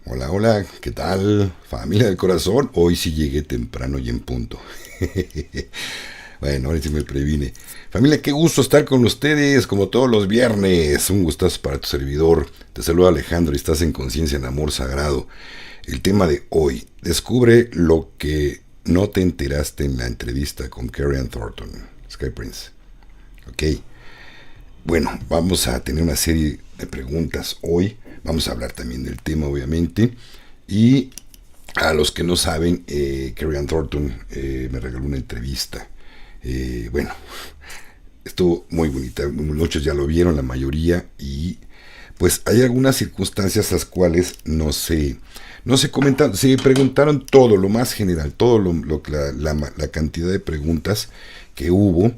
Hola, hola, ¿qué tal? Familia del corazón, hoy sí llegué temprano y en punto. Bueno, ahora sí me previne. Familia, qué gusto estar con ustedes, como todos los viernes. Un gustazo para tu servidor. Te saluda Alejandro y estás en Conciencia en Amor Sagrado. El tema de hoy, descubre lo que no te enteraste en la entrevista con Carrie Ann Thornton, Sky Prince. Ok, bueno, vamos a tener una serie de preguntas hoy. Vamos a hablar también del tema, obviamente. Y a los que no saben, Carrie Ann Thornton me regaló una entrevista. Bueno, estuvo muy bonita. Muchos ya lo vieron, la mayoría. Y pues hay algunas circunstancias las cuales no se comentaron. Se preguntaron todo, lo más general, todo la cantidad de preguntas que hubo.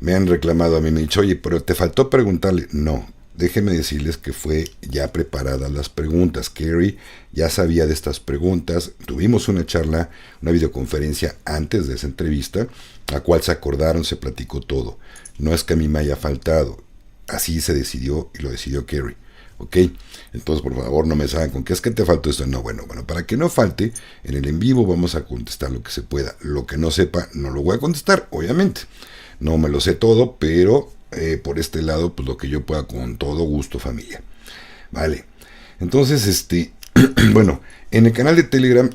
Me han reclamado a mí, me han dicho, oye, pero te faltó preguntarle. No, déjenme decirles que fue ya preparadas las preguntas. Carrie ya sabía de estas preguntas. Tuvimos una charla, una videoconferencia antes de esa entrevista, la cual se acordaron, se platicó todo. No es que a mí me haya faltado. Así se decidió y lo decidió Carrie. ¿Ok? Entonces, por favor, no me salgan con que es que te faltó esto. No, bueno, para que no falte, en el en vivo vamos a contestar lo que se pueda. Lo que no sepa, no lo voy a contestar, obviamente. No me lo sé todo, pero por este lado, pues lo que yo pueda con todo gusto, familia. Vale. Entonces, bueno, en el canal de Telegram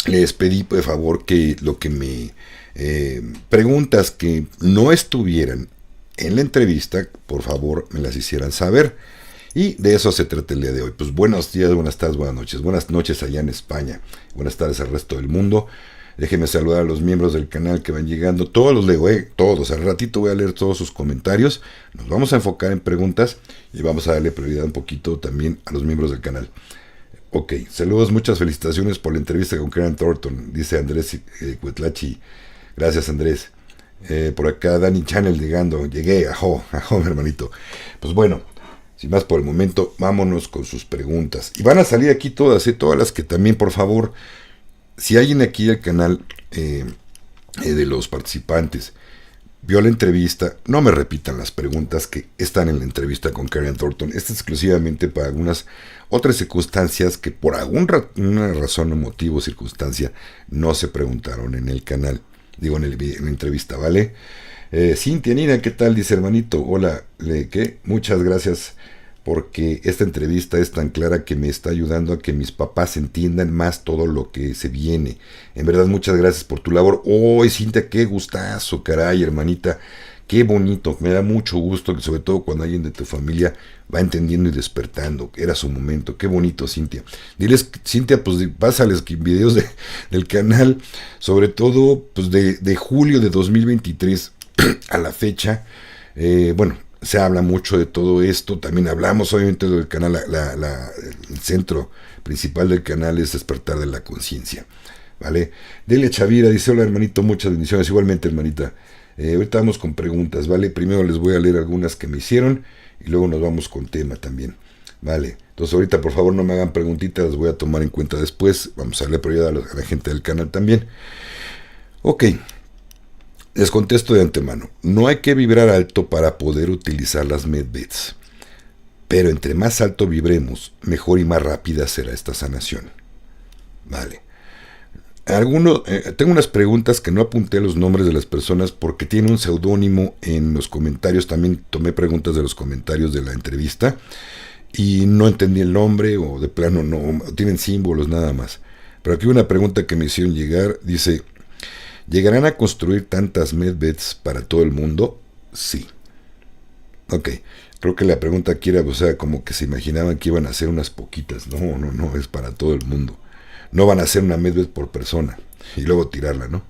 les pedí por favor que lo que me preguntas que no estuvieran en la entrevista, por favor me las hicieran saber. Y de eso se trata el día de hoy. Pues buenos días, buenas tardes, buenas noches. Buenas noches allá en España. Buenas tardes al resto del mundo. Déjenme saludar a los miembros del canal que van llegando. Todos los leo, todos. Al ratito voy a leer todos sus comentarios. Nos vamos a enfocar en preguntas y vamos a darle prioridad un poquito también a los miembros del canal. Ok, saludos, muchas felicitaciones por la entrevista con Karen Thornton, dice Andrés Cuetlachi. Gracias, Andrés. Por acá Dani Channel llegando. Llegué, ajo, mi hermanito. Pues bueno, sin más por el momento, vámonos con sus preguntas. Y van a salir aquí todas, todas las que también, por favor, si alguien aquí del canal de los participantes vio la entrevista, no me repitan las preguntas que están en la entrevista con Karen Thornton. Esta es exclusivamente para algunas otras circunstancias que por alguna razón o motivo o circunstancia no se preguntaron en el canal. Digo, en la entrevista, ¿vale? Cintia Nina, ¿qué tal? Dice hermanito. Hola, ¿qué? Muchas gracias porque esta entrevista es tan clara que me está ayudando a que mis papás entiendan más todo lo que se viene. En verdad, muchas gracias por tu labor. ¡Oh, Cintia, qué gustazo, caray, hermanita! Qué bonito, me da mucho gusto, sobre todo cuando alguien de tu familia va entendiendo y despertando. Era su momento, qué bonito, Cintia. Diles, Cintia, pues pásales videos del canal, sobre todo pues de julio de 2023 a la fecha. Bueno, se habla mucho de todo esto. También hablamos, obviamente, del canal. El centro principal del canal es Despertar de la Conciencia. ¿Vale? Dele Chavira dice: hola, hermanito, muchas bendiciones. Igualmente, hermanita. Ahorita vamos con preguntas, ¿vale? Primero les voy a leer algunas que me hicieron y luego nos vamos con tema también. Vale. Entonces, ahorita, por favor, no me hagan preguntitas, las voy a tomar en cuenta después. Vamos a darle prioridad a la gente del canal también. Ok. Les contesto de antemano, no hay que vibrar alto para poder utilizar las medbeds, pero entre más alto vibremos, mejor y más rápida será esta sanación. Vale. Tengo unas preguntas que no apunté los nombres de las personas porque tiene un seudónimo en los comentarios. También tomé preguntas de los comentarios de la entrevista y no entendí el nombre o de plano no, tienen símbolos nada más. Pero aquí una pregunta que me hicieron llegar, dice: ¿llegarán a construir tantas medbeds para todo el mundo? Sí. Ok, creo que la pregunta aquí era, o sea, como que se imaginaban que iban a hacer unas poquitas. No, es para todo el mundo. No van a hacer una medbed por persona y luego tirarla, ¿no?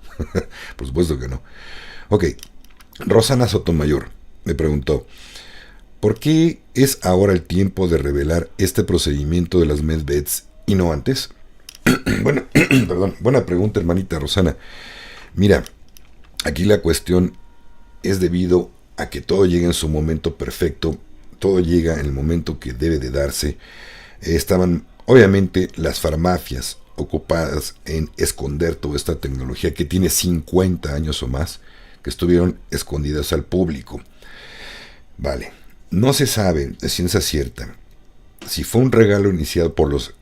Por supuesto que no. Ok, Rosana Sotomayor me preguntó: ¿por qué es ahora el tiempo de revelar este procedimiento de las medbeds y no antes? Bueno, perdón, buena pregunta, hermanita Rosana. Mira, aquí la cuestión es debido a que todo llega en su momento perfecto, todo llega en el momento que debe de darse. Estaban, obviamente, las farmacias ocupadas en esconder toda esta tecnología que tiene 50 años o más, que estuvieron escondidas al público. Vale, no se sabe de ciencia cierta si fue un regalo iniciado por los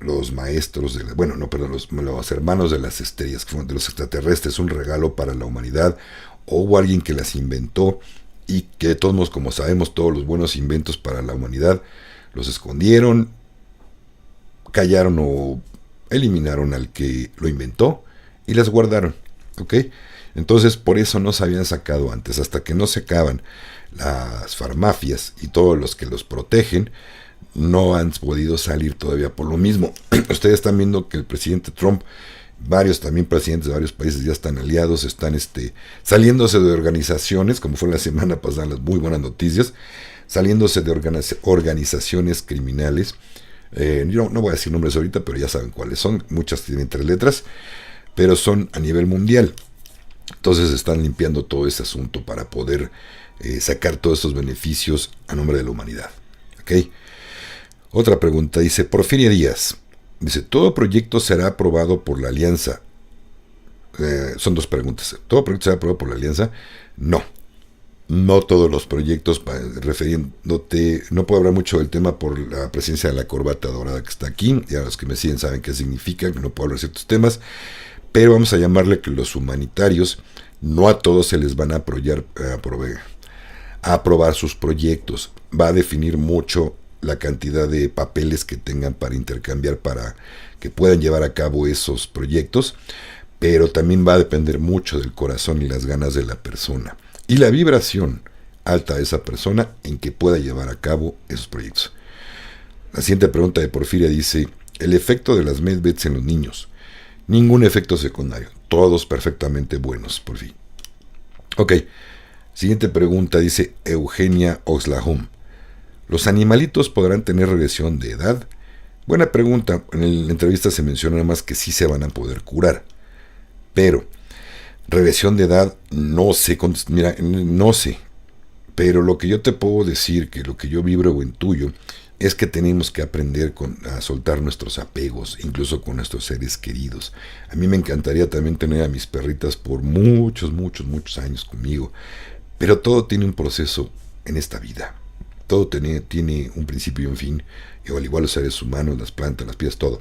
los maestros, los hermanos de las estrellas, que fueron de los extraterrestres, un regalo para la humanidad, o hubo alguien que las inventó y que de todos modos, como sabemos, todos los buenos inventos para la humanidad los escondieron, callaron o eliminaron al que lo inventó y las guardaron, ¿ok? Entonces por eso no se habían sacado antes, hasta que no se acaban las farmacias y todos los que los protegen, no han podido salir todavía por lo mismo. Ustedes están viendo que el presidente Trump, varios también presidentes de varios países ya están aliados, están saliéndose de organizaciones, como fue la semana pasada, las muy buenas noticias, saliéndose de organizaciones criminales. Yo no voy a decir nombres ahorita, pero ya saben cuáles son, muchas tienen 3 letras, pero son a nivel mundial. Entonces están limpiando todo ese asunto para poder sacar todos esos beneficios a nombre de la humanidad. ¿Ok? Otra pregunta dice, Porfirio Díaz, dice, ¿todo proyecto será aprobado por la alianza? Son 2 preguntas. ¿Todo proyecto será aprobado por la alianza? No. No todos los proyectos, refiriéndote, no puedo hablar mucho del tema por la presencia de la corbata dorada que está aquí, ya los que me siguen saben qué significa, que no puedo hablar de ciertos temas, pero vamos a llamarle que los humanitarios, no a todos se les van a aprobar sus proyectos, va a definir mucho la cantidad de papeles que tengan para intercambiar para que puedan llevar a cabo esos proyectos, pero también va a depender mucho del corazón y las ganas de la persona y la vibración alta de esa persona en que pueda llevar a cabo esos proyectos. La siguiente pregunta de Porfiria dice, el efecto de las medbeds en los niños. Ningún efecto secundario, todos perfectamente buenos, por fin. Ok, siguiente pregunta dice Eugenia Oxlahom. ¿Los animalitos podrán tener regresión de edad? Buena pregunta, en la entrevista se menciona nada más que sí se van a poder curar, pero regresión de edad, no sé, mira, no sé, pero lo que yo te puedo decir, que lo que yo vibro o intuyo, es que tenemos que aprender a soltar nuestros apegos, incluso con nuestros seres queridos. A mí me encantaría también tener a mis perritas por muchos años conmigo, pero todo tiene un proceso en esta vida. Todo tiene un principio y un fin, y al igual los seres humanos, las plantas, las piedras, todo.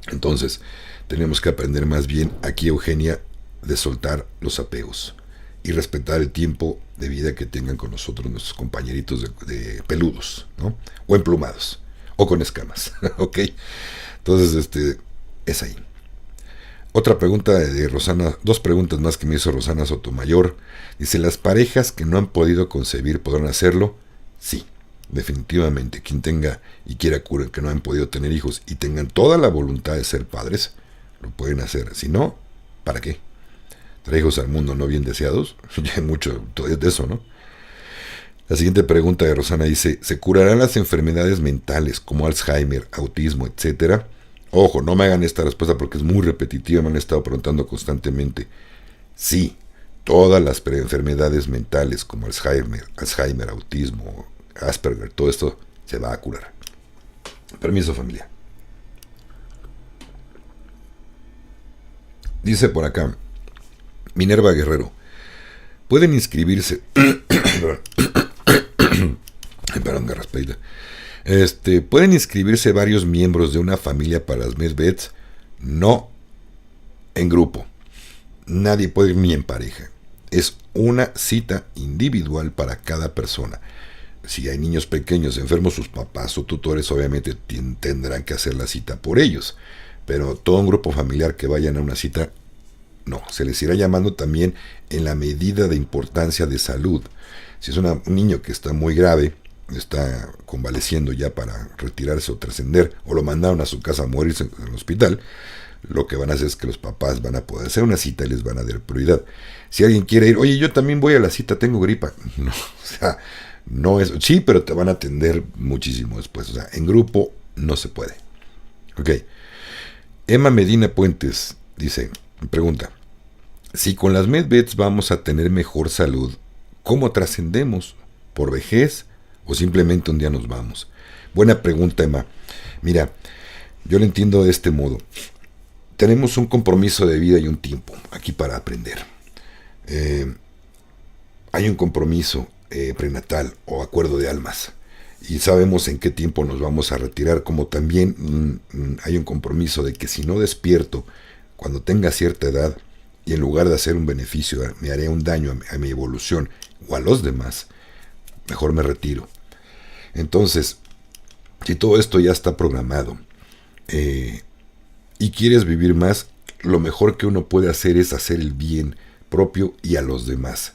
Entonces, tenemos que aprender más bien, aquí Eugenia, de soltar los apegos y respetar el tiempo de vida que tengan con nosotros nuestros compañeritos de peludos, ¿no? O emplumados, o con escamas, ¿ok? Entonces, es ahí. Otra pregunta de Rosana, 2 preguntas más que me hizo Rosana Sotomayor. Dice, ¿las parejas que no han podido concebir podrán hacerlo? Sí, definitivamente. Quien tenga y quiera curar, que no han podido tener hijos y tengan toda la voluntad de ser padres, lo pueden hacer. Si no, ¿para qué? Traer hijos al mundo no bien deseados, ya hay mucho de eso, ¿no? La siguiente pregunta de Rosana dice, ¿se curarán las enfermedades mentales como Alzheimer, autismo, etcétera? Ojo, no me hagan esta respuesta porque es muy repetitiva, me han estado preguntando constantemente. Sí, todas las enfermedades mentales como Alzheimer, autismo, Asperger, todo esto se va a curar. Permiso, familia. Dice por acá, Minerva Guerrero, pueden inscribirse. Perdón, garraspeita. ¿Pueden inscribirse varios miembros de una familia para las medbeds? No en grupo. Nadie puede ir ni en pareja. Es una cita individual para cada persona. Si hay niños pequeños enfermos, sus papás o tutores obviamente tendrán que hacer la cita por ellos. Pero todo un grupo familiar que vayan a una cita, no. Se les irá llamando también en la medida de importancia de salud. Si es un niño que está muy grave, está convaleciendo ya para retirarse o trascender, o lo mandaron a su casa a morirse en el hospital, lo que van a hacer es que los papás van a poder hacer una cita y les van a dar prioridad. Si alguien quiere ir, oye, yo también voy a la cita, tengo gripa. No, o sea, no es, sí, pero te van a atender muchísimo después. O sea, en grupo no se puede. Ok. Emma Medina Puentes dice, pregunta, si con las medbeds vamos a tener mejor salud, ¿cómo trascendemos? ¿Por vejez o simplemente un día nos vamos? Buena pregunta, Emma. Mira, yo lo entiendo de este modo. Tenemos un compromiso de vida y un tiempo aquí para aprender. Hay un compromiso prenatal o acuerdo de almas. y sabemos en qué tiempo nos vamos a retirar, como también hay un compromiso de que si no despierto cuando tenga cierta edad y en lugar de hacer un beneficio me haré un daño a mi evolución o a los demás, mejor me retiro. Entonces, si todo esto ya está programado y quieres vivir más, lo mejor que uno puede hacer es hacer el bien propio y a los demás.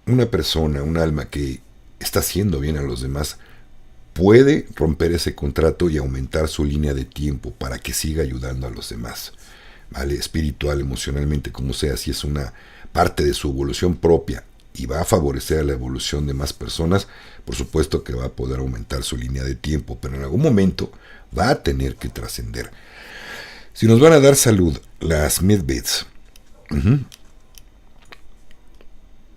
Una persona, un alma que está haciendo bien a los demás, puede romper ese contrato y aumentar su línea de tiempo para que siga ayudando a los demás, ¿vale? Espiritual, emocionalmente, como sea, si es una parte de su evolución propia y va a favorecer a la evolución de más personas, por supuesto que va a poder aumentar su línea de tiempo, pero en algún momento va a tener que trascender. Si nos van a dar salud las medbeds,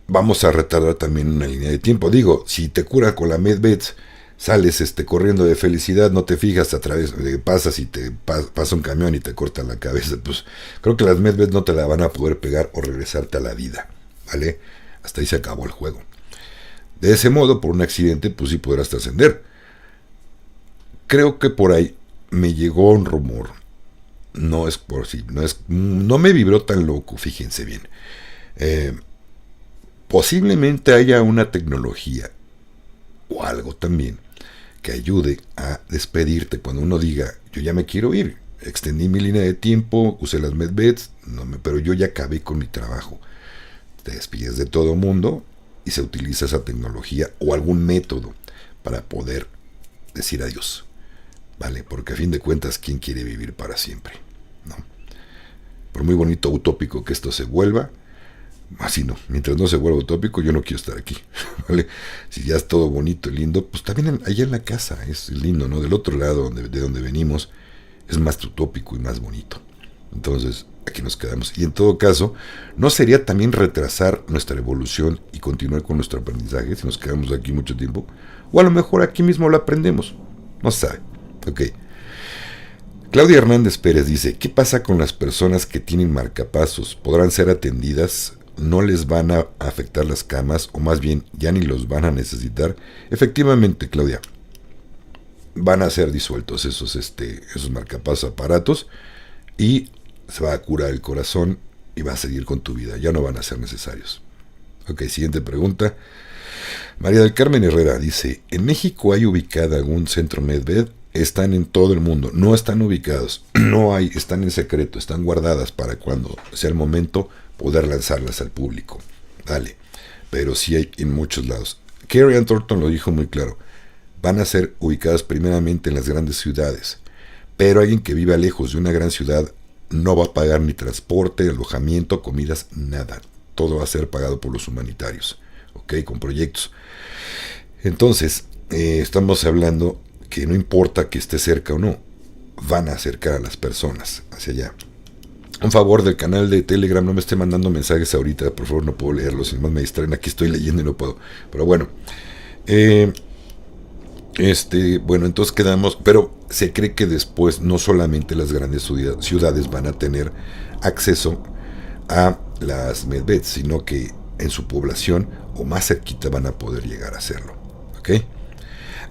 vamos a retardar también una línea de tiempo. Digo, si te cura con la medbeds, sales corriendo de felicidad, no te fijas a través, pasas y te pasa un camión y te corta la cabeza, pues creo que las medbeds no te la van a poder pegar o regresarte a la vida, ¿vale? Hasta ahí se acabó el juego. De ese modo, por un accidente, pues sí podrás trascender. Creo que por ahí me llegó un rumor, no es por sí, no me vibró tan loco, fíjense bien. Posiblemente haya una tecnología o algo también que ayude a despedirte cuando uno diga, yo ya me quiero ir, extendí mi línea de tiempo, usé las medbeds, pero yo ya acabé con mi trabajo. Te despides de todo mundo y se utiliza esa tecnología o algún método para poder decir adiós, ¿vale? Porque a fin de cuentas, ¿quién quiere vivir para siempre? ¿No? Por muy bonito utópico que esto se vuelva, así no, mientras no se vuelva utópico, yo no quiero estar aquí, ¿vale? Si ya es todo bonito y lindo, pues también allá en la casa es lindo, ¿no? Del otro lado de donde venimos es más utópico y más bonito. Entonces, aquí nos quedamos. Y en todo caso, ¿no sería también retrasar nuestra evolución y continuar con nuestro aprendizaje si nos quedamos aquí mucho tiempo? O a lo mejor aquí mismo lo aprendemos, no se sabe. Ok. Claudia Hernández Pérez dice, ¿qué pasa con las personas que tienen marcapasos? ¿Podrán ser atendidas? ¿No les van a afectar las camas? O más bien, ¿ya ni los van a necesitar? Efectivamente, Claudia, van a ser disueltos esos marcapasos aparatos y se va a curar el corazón y va a seguir con tu vida. Ya no van a ser necesarios. Ok, siguiente pregunta. María del Carmen Herrera dice, ¿en México hay ubicada algún centro medbed? Están en todo el mundo, no están ubicados, no hay, están en secreto, están guardadas para cuando sea el momento poder lanzarlas al público. Dale, pero sí hay en muchos lados. Carrie Ann Thornton lo dijo muy claro, van a ser ubicadas primeramente en las grandes ciudades, pero alguien que viva lejos de una gran ciudad no va a pagar ni transporte, alojamiento, comidas, nada. Todo va a ser pagado por los humanitarios, ¿ok? Con proyectos. Entonces, estamos hablando que no importa que esté cerca o no, van a acercar a las personas hacia allá. Un favor del canal de Telegram, no me esté mandando mensajes ahorita, por favor, no puedo leerlos, si más me distraen, aquí estoy leyendo y no puedo. Pero bueno, bueno, entonces quedamos, pero se cree que después no solamente las grandes ciudades van a tener acceso a las medbeds, sino que en su población o más cerquita van a poder llegar a hacerlo, ¿ok?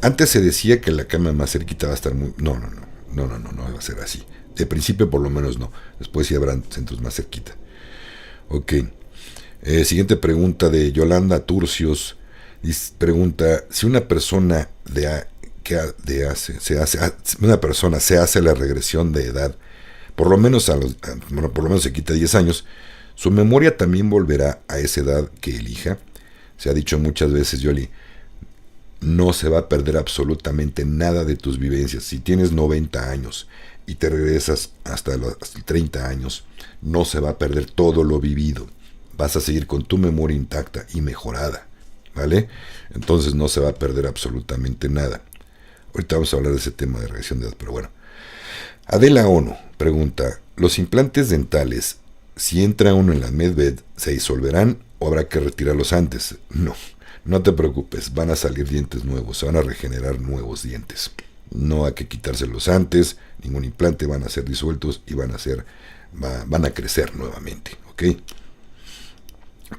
Antes se decía que la cama más cerquita va a estar muy... No va a ser así. De principio por lo menos no. Después sí habrán centros más cerquita. Ok. Siguiente pregunta de Yolanda Turcios. Pregunta, si una persona una persona se hace la regresión de edad, por lo menos se quita 10 años, ¿su memoria también volverá a esa edad que elija? Se ha dicho muchas veces, Yoli, no se va a perder absolutamente nada de tus vivencias. Si tienes 90 años y te regresas hasta los 30 años, no se va a perder todo lo vivido. Vas a seguir con tu memoria intacta y mejorada, ¿vale? Entonces no se va a perder absolutamente nada. Ahorita vamos a hablar de ese tema de regresión de edad, pero bueno. Adela Ono pregunta, ¿los implantes dentales, si entra uno en la medbed, se disolverán o habrá que retirarlos antes? No te preocupes, van a salir dientes nuevos, se van a regenerar nuevos dientes. No hay que quitárselos antes, ningún implante, van a ser disueltos y van a crecer nuevamente, ¿ok?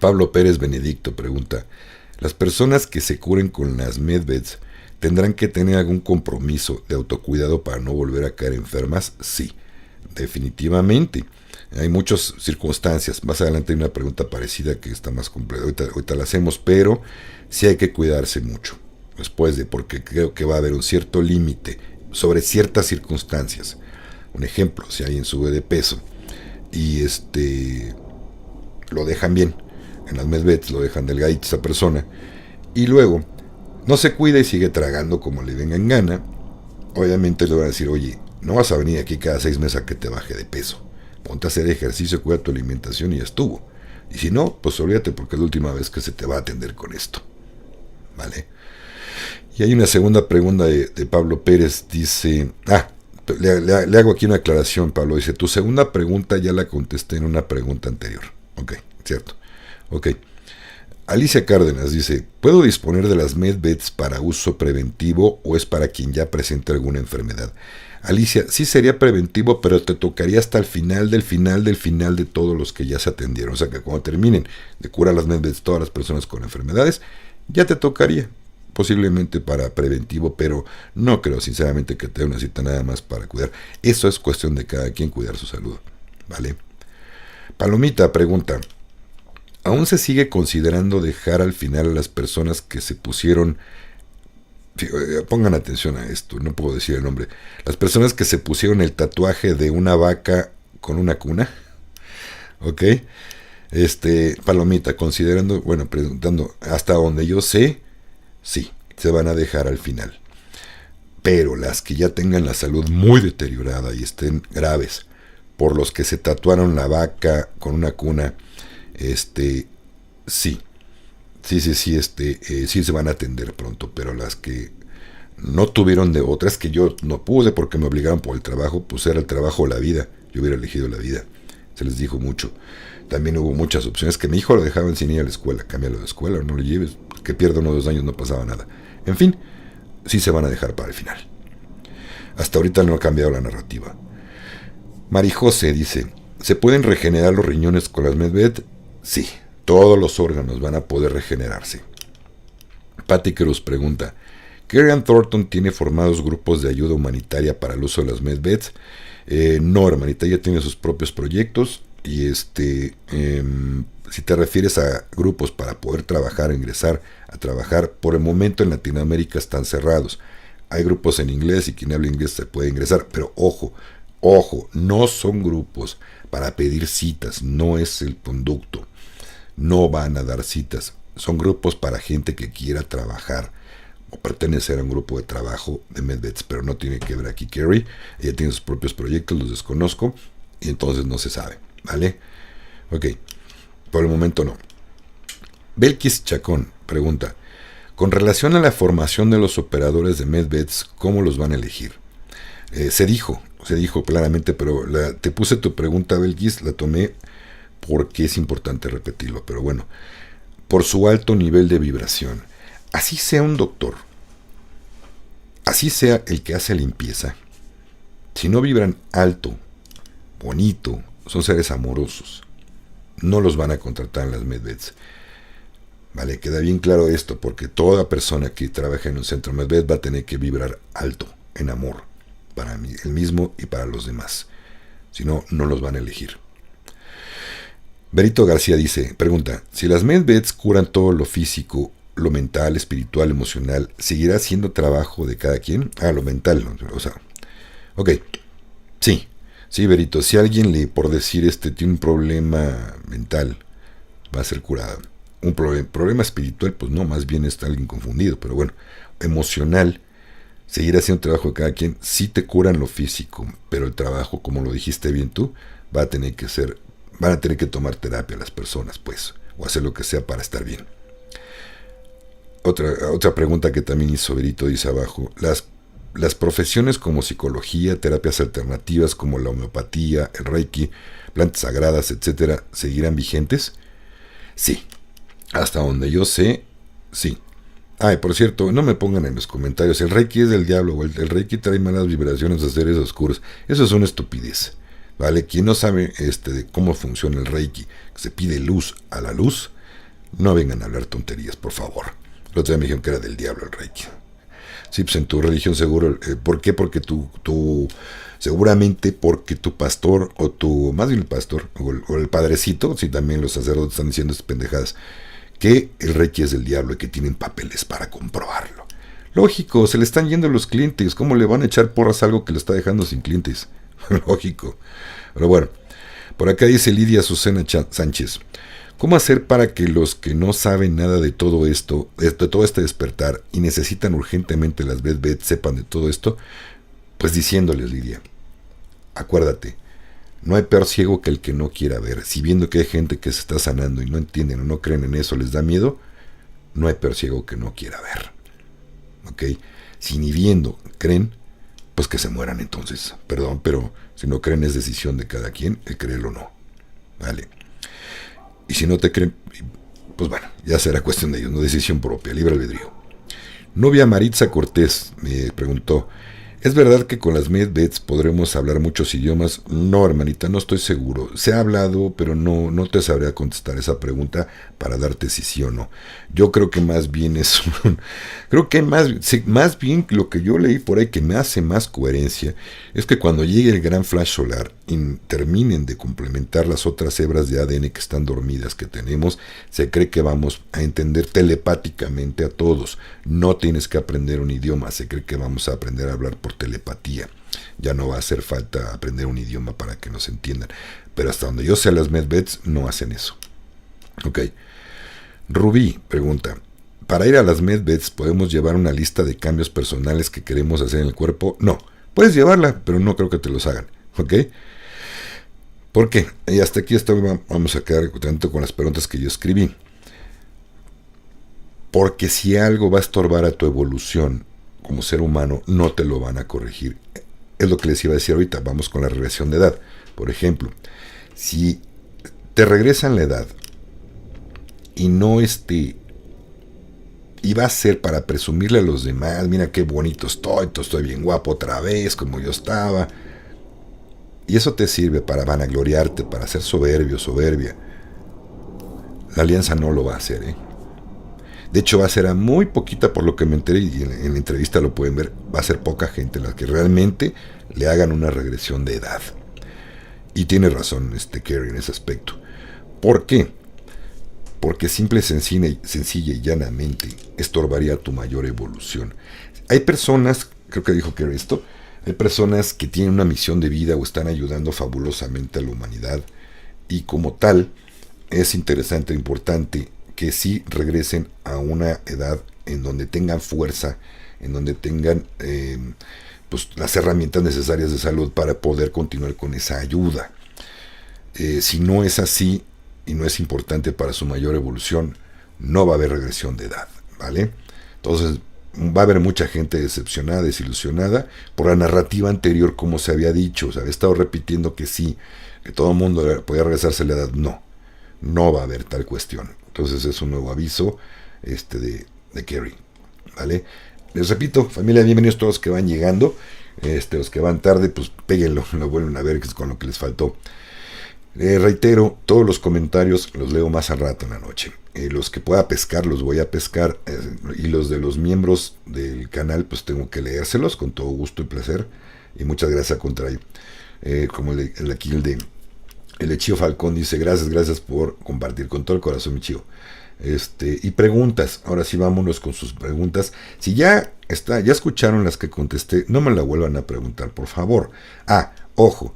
Pablo Pérez Benedicto pregunta, Las personas que se curen con las medbeds tendrán que tener algún compromiso de autocuidado para no volver a caer enfermas. Sí, definitivamente. Hay muchas circunstancias. Más adelante hay una pregunta parecida que está más completa. Ahorita la hacemos, pero sí hay que cuidarse mucho. Después de, porque creo que va a haber un cierto límite sobre ciertas circunstancias. Un ejemplo, si alguien sube de peso y lo dejan bien, en las medbeds lo dejan delgadito esa persona, y luego no se cuida y sigue tragando como le venga en gana, obviamente le van a decir, oye, no vas a venir aquí cada 6 meses a que te baje de peso. Ponte a hacer ejercicio, cuida tu alimentación y ya estuvo. Y si no, pues olvídate porque es la última vez que se te va a atender con esto. ¿Vale? Y hay una segunda pregunta de Pablo Pérez. Dice, le hago aquí una aclaración, Pablo. Dice, tu segunda pregunta ya la contesté en una pregunta anterior. Ok, cierto. Ok. Alicia Cárdenas dice, ¿puedo disponer de las medbeds para uso preventivo o es para quien ya presente alguna enfermedad? Alicia, sí sería preventivo, pero te tocaría hasta el final de todos los que ya se atendieron. O sea que cuando terminen de curar las medbeds todas las personas con enfermedades, ya te tocaría, posiblemente para preventivo, pero no creo sinceramente que te dé una cita nada más para cuidar. Eso es cuestión de cada quien cuidar su salud, ¿vale? Palomita pregunta, ¿aún se sigue considerando dejar al final a las personas que se pusieron... Pongan atención a esto, no puedo decir el nombre. Las personas que se pusieron el tatuaje de una vaca con una cuna. ¿Ok? Palomita, considerando, bueno, preguntando, hasta donde yo sé, sí, se van a dejar al final. Pero las que ya tengan la salud muy deteriorada y estén graves, por los que se tatuaron la vaca con una cuna, sí. Sí se van a atender pronto, pero las que no tuvieron de otras, que yo no pude porque me obligaron por el trabajo, pues era el trabajo o la vida, yo hubiera elegido la vida, se les dijo mucho. También hubo muchas opciones, que mi hijo lo dejaban sin ir a la escuela, cámbialo de escuela, no lo lleves, que pierda 1 o 2 años, no pasaba nada. En fin, sí se van a dejar para el final. Hasta ahorita no ha cambiado la narrativa. Marijose dice, ¿se pueden regenerar los riñones con las medbed? Sí. Todos los órganos van a poder regenerarse. Patty Cruz pregunta, ¿Kieran Thornton tiene formados grupos de ayuda humanitaria para el uso de las medbeds? No, hermanita, ella tiene sus propios proyectos y si te refieres a grupos para poder trabajar, ingresar a trabajar, por el momento en Latinoamérica están cerrados. Hay grupos en inglés y quien habla inglés se puede ingresar, pero ojo, no son grupos para pedir citas, no es el conducto. No van a dar citas, son grupos para gente que quiera trabajar o pertenecer a un grupo de trabajo de medbeds, pero no tiene que ver aquí Carrie, ella tiene sus propios proyectos, los desconozco y entonces no se sabe, ¿vale? Ok, por el momento no. Belkis Chacón pregunta, con relación a la formación de los operadores de medbeds, ¿cómo los van a elegir? Se dijo claramente, pero te puse tu pregunta, Belkis, la tomé porque es importante repetirlo, pero bueno, por su alto nivel de vibración. Así sea un doctor, así sea el que hace limpieza, si no vibran alto, bonito, son seres amorosos, no los van a contratar en las medbeds. Vale, queda bien claro esto, porque toda persona que trabaja en un centro medbed va a tener que vibrar alto, en amor, para mí, el mismo y para los demás. Si no, no los van a elegir. Berito García pregunta, si las medbeds curan todo lo físico, lo mental, espiritual, emocional, ¿seguirá siendo trabajo de cada quien? Lo mental, o sea, ok, sí, Berito, si alguien por decir tiene un problema mental, va a ser curado. Un problema espiritual, pues no, más bien está alguien confundido, pero bueno, emocional, seguirá siendo trabajo de cada quien, sí te curan lo físico, pero el trabajo, como lo dijiste bien tú, van a tener que tomar terapia las personas, pues, o hacer lo que sea para estar bien. Otra pregunta que también hizo Berito, dice abajo, las profesiones como psicología, terapias alternativas como la homeopatía, el reiki, plantas sagradas, etcétera, ¿seguirán vigentes? Sí, hasta donde yo sé, sí. Por cierto, no me pongan en los comentarios, el reiki es del diablo, o el reiki trae malas vibraciones a seres oscuros. Eso es una estupidez. ¿Vale? Quien no sabe de cómo funciona el reiki, que se pide luz a la luz, No vengan a hablar tonterías, por favor. El otro día me dijeron que era del diablo el Reiki. Sí, pues en tu religión seguro. ¿Por qué? Porque seguramente porque tu pastor, más bien el pastor, o el padrecito, si también los sacerdotes están diciendo estas pendejadas, que el Reiki es del diablo y que tienen papeles para comprobarlo. Lógico, se le están yendo los clientes. ¿Cómo le van a echar porras a algo que lo está dejando sin clientes? Lógico. Pero bueno, por acá dice Lidia Azucena Sánchez. ¿Cómo hacer para que los que no saben nada de todo esto, de todo este despertar, y necesitan urgentemente las Med-Beds sepan de todo esto? Pues diciéndoles, Lidia, acuérdate, no hay peor ciego que el que no quiera ver. Si viendo que hay gente que se está sanando y no entienden o no creen en eso, les da miedo, no hay peor ciego que no quiera ver. ¿Ok? Si ni viendo creen, pues que se mueran entonces. Perdón, pero si no creen es decisión de cada quien, el creerlo o no. ¿Vale? Y si no te creen, pues bueno, ya será cuestión de ellos, no decisión propia, libre albedrío. Novia Maritza Cortés me preguntó, ¿es verdad que con las Med-Beds podremos hablar muchos idiomas? No, hermanita, no estoy seguro. Se ha hablado, pero no te sabría contestar esa pregunta para darte si sí o no. Yo creo que más bien es creo que más bien lo que yo leí por ahí que me hace más coherencia es que cuando llegue el gran flash solar y terminen de complementar las otras hebras de ADN que están dormidas que tenemos, se cree que vamos a entender telepáticamente a todos. No tienes que aprender un idioma, se cree que vamos a aprender a hablar por telepatía. Ya no va a hacer falta aprender un idioma para que nos entiendan. Pero hasta donde yo sé, las Med-Beds no hacen eso. Ok. Rubí pregunta, ¿para ir a las Med-Beds podemos llevar una lista de cambios personales que queremos hacer en el cuerpo? No, puedes llevarla, pero no creo que te los hagan. ¿Ok? ¿Por qué? Y hasta aquí vamos a quedar tanto con las preguntas que yo escribí. Porque si algo va a estorbar a tu evolución como ser humano, no te lo van a corregir. Es lo que les iba a decir ahorita. Vamos con la regresión de edad. Por ejemplo, si te regresan la edad y no y va a ser para presumirle a los demás, mira qué bonito estoy bien guapo otra vez, como yo estaba. Y eso te sirve para vanagloriarte, para ser soberbio, soberbia. La alianza no lo va a hacer, ¿eh? De hecho, va a ser a muy poquita, por lo que me enteré, y en la entrevista lo pueden ver, va a ser poca gente la que realmente le hagan una regresión de edad. Y tiene razón Kerry en ese aspecto. ¿Por qué? Porque simple, sencilla y llanamente estorbaría tu mayor evolución. Hay personas, creo que dijo Kerry esto, hay personas que tienen una misión de vida o están ayudando fabulosamente a la humanidad, y como tal, es interesante e importante que sí regresen a una edad en donde tengan fuerza, en donde tengan pues las herramientas necesarias de salud para poder continuar con esa ayuda. Si no es así y no es importante para su mayor evolución, no va a haber regresión de edad, ¿vale? Entonces va a haber mucha gente decepcionada, desilusionada por la narrativa anterior, como se había dicho. Se había estado repitiendo que sí, que todo el mundo podía regresarse a la edad. No va a haber tal cuestión. Entonces es un nuevo aviso de Kerry, ¿vale? Les repito, familia, bienvenidos todos los que van llegando. Los que van tarde, pues péguenlo, lo vuelven a ver, que es con lo que les faltó. Reitero, todos los comentarios los leo más al rato en la noche. Los que pueda pescar, los voy a pescar. Y los de los miembros del canal, pues tengo que leérselos con todo gusto y placer. Y muchas gracias a Contrai. Como aquí el de Chío Falcón dice, gracias por compartir con todo el corazón, mi Chío. Y preguntas, ahora sí vámonos con sus preguntas. Si ya escucharon las que contesté, no me la vuelvan a preguntar, por favor. Ojo,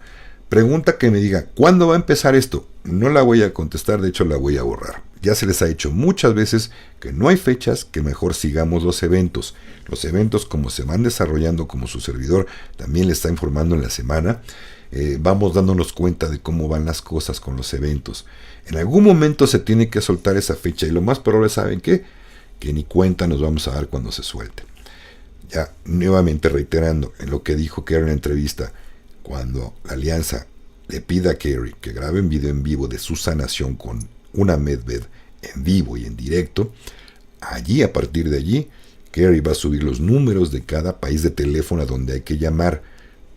pregunta que me diga, ¿cuándo va a empezar esto? No la voy a contestar, de hecho la voy a borrar. Ya se les ha dicho muchas veces que no hay fechas, que mejor sigamos los eventos. Los eventos, como se van desarrollando, como su servidor también le está informando en la semana, vamos dándonos cuenta de cómo van las cosas con los eventos. En algún momento se tiene que soltar esa fecha, y lo más probable, ¿saben qué? Que ni cuenta nos vamos a dar cuando se suelte. Ya nuevamente reiterando en lo que dijo Kerry en la entrevista, cuando la alianza le pida a Kerry que grabe un video en vivo de su sanación con una Med-Bed en vivo y en directo, allí, a partir de allí, Kerry va a subir los números de cada país de teléfono a donde hay que llamar.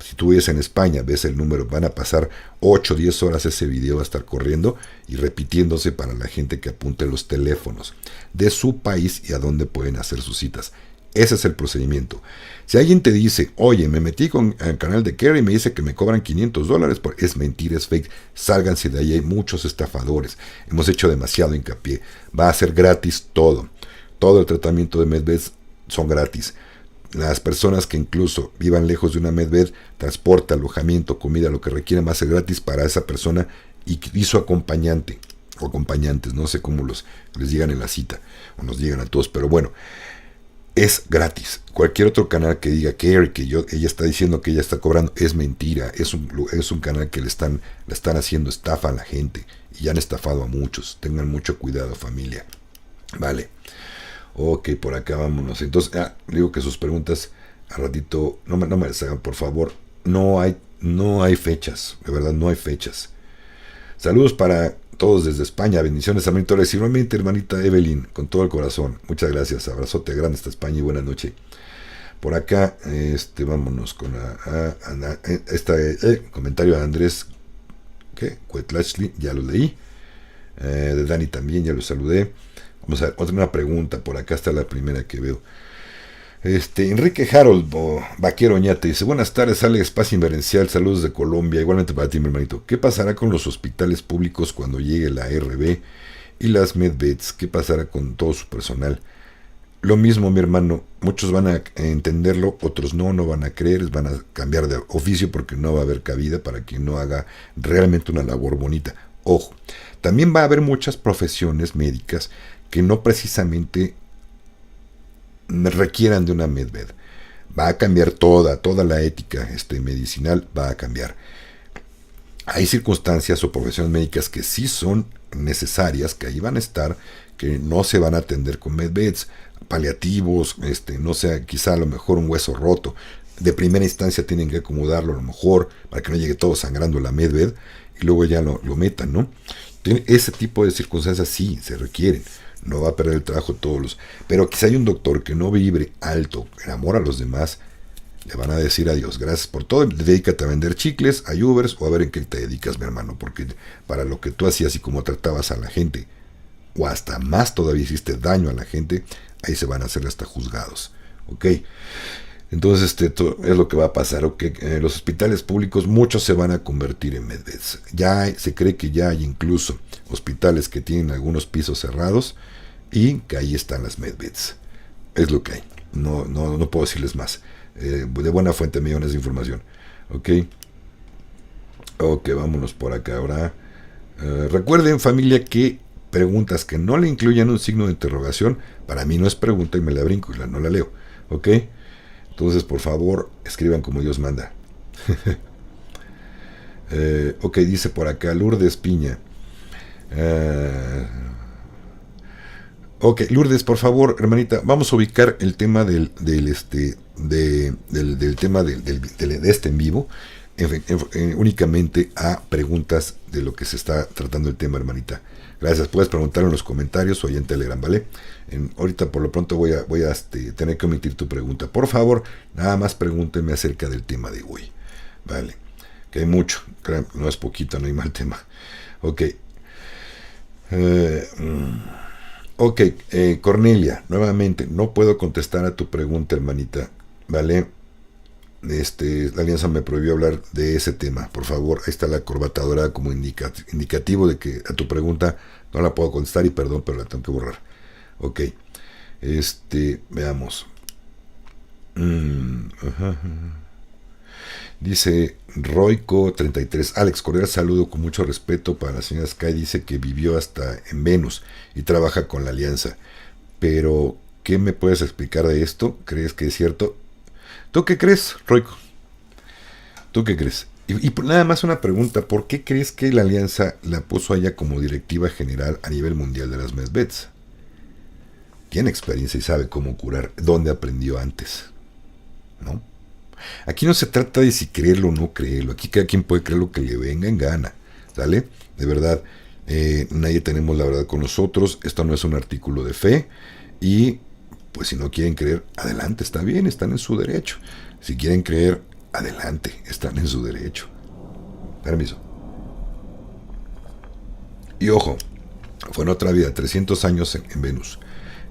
Si tú vives en España, ves el número, van a pasar 8 o 10 horas ese video va a estar corriendo y repitiéndose para la gente que apunte los teléfonos de su país y a dónde pueden hacer sus citas. Ese es el procedimiento. Si alguien te dice, oye, me metí con el canal de Kerry y me dice que me cobran $500, es mentira, es fake. Sálganse de ahí, hay muchos estafadores. Hemos hecho demasiado hincapié. Va a ser gratis todo. Todo el tratamiento de Medbeds son gratis. Las personas que incluso vivan lejos de una Medbed, transporte, alojamiento, comida, lo que requieran va a ser gratis para esa persona y su acompañante o acompañantes, no sé cómo les llegan en la cita o nos llegan a todos, pero bueno, es gratis. Cualquier otro canal que diga que ella está diciendo que ella está cobrando, es mentira. Es un canal que le están haciendo estafa a la gente y ya han estafado a muchos. Tengan mucho cuidado, familia. Vale. Ok, por acá vámonos. Entonces, digo que sus preguntas a ratito no me las hagan, por favor. No hay fechas, de verdad no hay fechas. Saludos para todos desde España, bendiciones, hermanito. Igualmente, hermanita Evelyn, con todo el corazón. Muchas gracias, abrazote grande hasta España y buena noche. Por acá, vámonos con comentario de Andrés Cuetlachli, ya lo leí. De Dani también, ya lo saludé. Vamos a ver, otra pregunta, por acá está la primera que veo. Enrique Harold Vaquero Oñate dice: buenas tardes, Alex Paz Inverencial, saludos de Colombia, igualmente para ti, mi hermanito. ¿Qué pasará con los hospitales públicos cuando llegue la RB y las Medbeds? ¿Qué pasará con todo su personal? Lo mismo, mi hermano, muchos van a entenderlo, otros no van a creer, van a cambiar de oficio porque no va a haber cabida para quien no haga realmente una labor bonita. Ojo, también va a haber muchas profesiones médicas que no precisamente requieran de una Medbed. Va a cambiar toda la ética medicinal, va a cambiar. Hay circunstancias o profesiones médicas que sí son necesarias, que ahí van a estar, que no se van a atender con Medbeds, paliativos, no sé, quizá a lo mejor un hueso roto. De primera instancia tienen que acomodarlo a lo mejor para que no llegue todo sangrando la Medbed y luego ya lo metan, ¿no? Ese tipo de circunstancias sí se requieren. No va a perder el trabajo todos pero quizá hay un doctor que no vibre alto, en amor a los demás, le van a decir adiós, gracias por todo, dedícate a vender chicles, a Ubers o a ver en qué te dedicas, mi hermano, porque para lo que tú hacías y cómo tratabas a la gente, o hasta más todavía hiciste daño a la gente, ahí se van a hacer hasta juzgados, ¿ok? Entonces esto es lo que va a pasar, ¿ok? En los hospitales públicos muchos se van a convertir en Medbeds. Se cree que ya hay incluso hospitales que tienen algunos pisos cerrados y que ahí están las Medbeds. Es lo que hay. No puedo decirles más. De buena fuente millones de información. Ok, vámonos por acá ahora. Recuerden, familia, que preguntas que no le incluyan un signo de interrogación, para mí no es pregunta y me la brinco y no la leo. Ok, entonces por favor escriban como Dios manda. Ok, dice por acá Lourdes Piña. Ok, Lourdes, por favor, hermanita, vamos a ubicar el tema del tema de este en vivo únicamente a preguntas de lo que se está tratando el tema, hermanita. Gracias, puedes preguntar en los comentarios o ahí en Telegram, ¿vale? Ahorita por lo pronto voy a tener que omitir tu pregunta. Por favor, nada más pregúntenme acerca del tema de hoy, ¿vale? Que hay mucho, no es poquito, no hay mal tema. Ok. Ok, Cornelia, nuevamente, no puedo contestar a tu pregunta, hermanita, ¿vale? La alianza me prohibió hablar de ese tema. Por favor, ahí está la corbata dorada como indicativo de que a tu pregunta no la puedo contestar y perdón, pero la tengo que borrar. Ok, veamos. Dice Roico33, Alex, cordial saludo con mucho respeto para la señora Sky. Dice que vivió hasta en Venus y trabaja con la alianza. Pero, ¿qué me puedes explicar de esto? ¿Crees que es cierto? ¿Tú qué crees, Roico? ¿Tú qué crees? Y nada más una pregunta, ¿por qué crees que la alianza la puso allá como directiva general a nivel mundial de las Medbeds? Tiene experiencia y sabe cómo curar, dónde aprendió antes, ¿no? Aquí no se trata de si creerlo o no creerlo, aquí cada quien puede creer lo que le venga en gana, ¿sale? De verdad, nadie tenemos la verdad con nosotros, esto no es un artículo de fe y pues si no quieren creer, adelante, está bien, están en su derecho. Si quieren creer adelante, están en su derecho. Permiso. Y ojo, fue en otra vida, 300 años en Venus,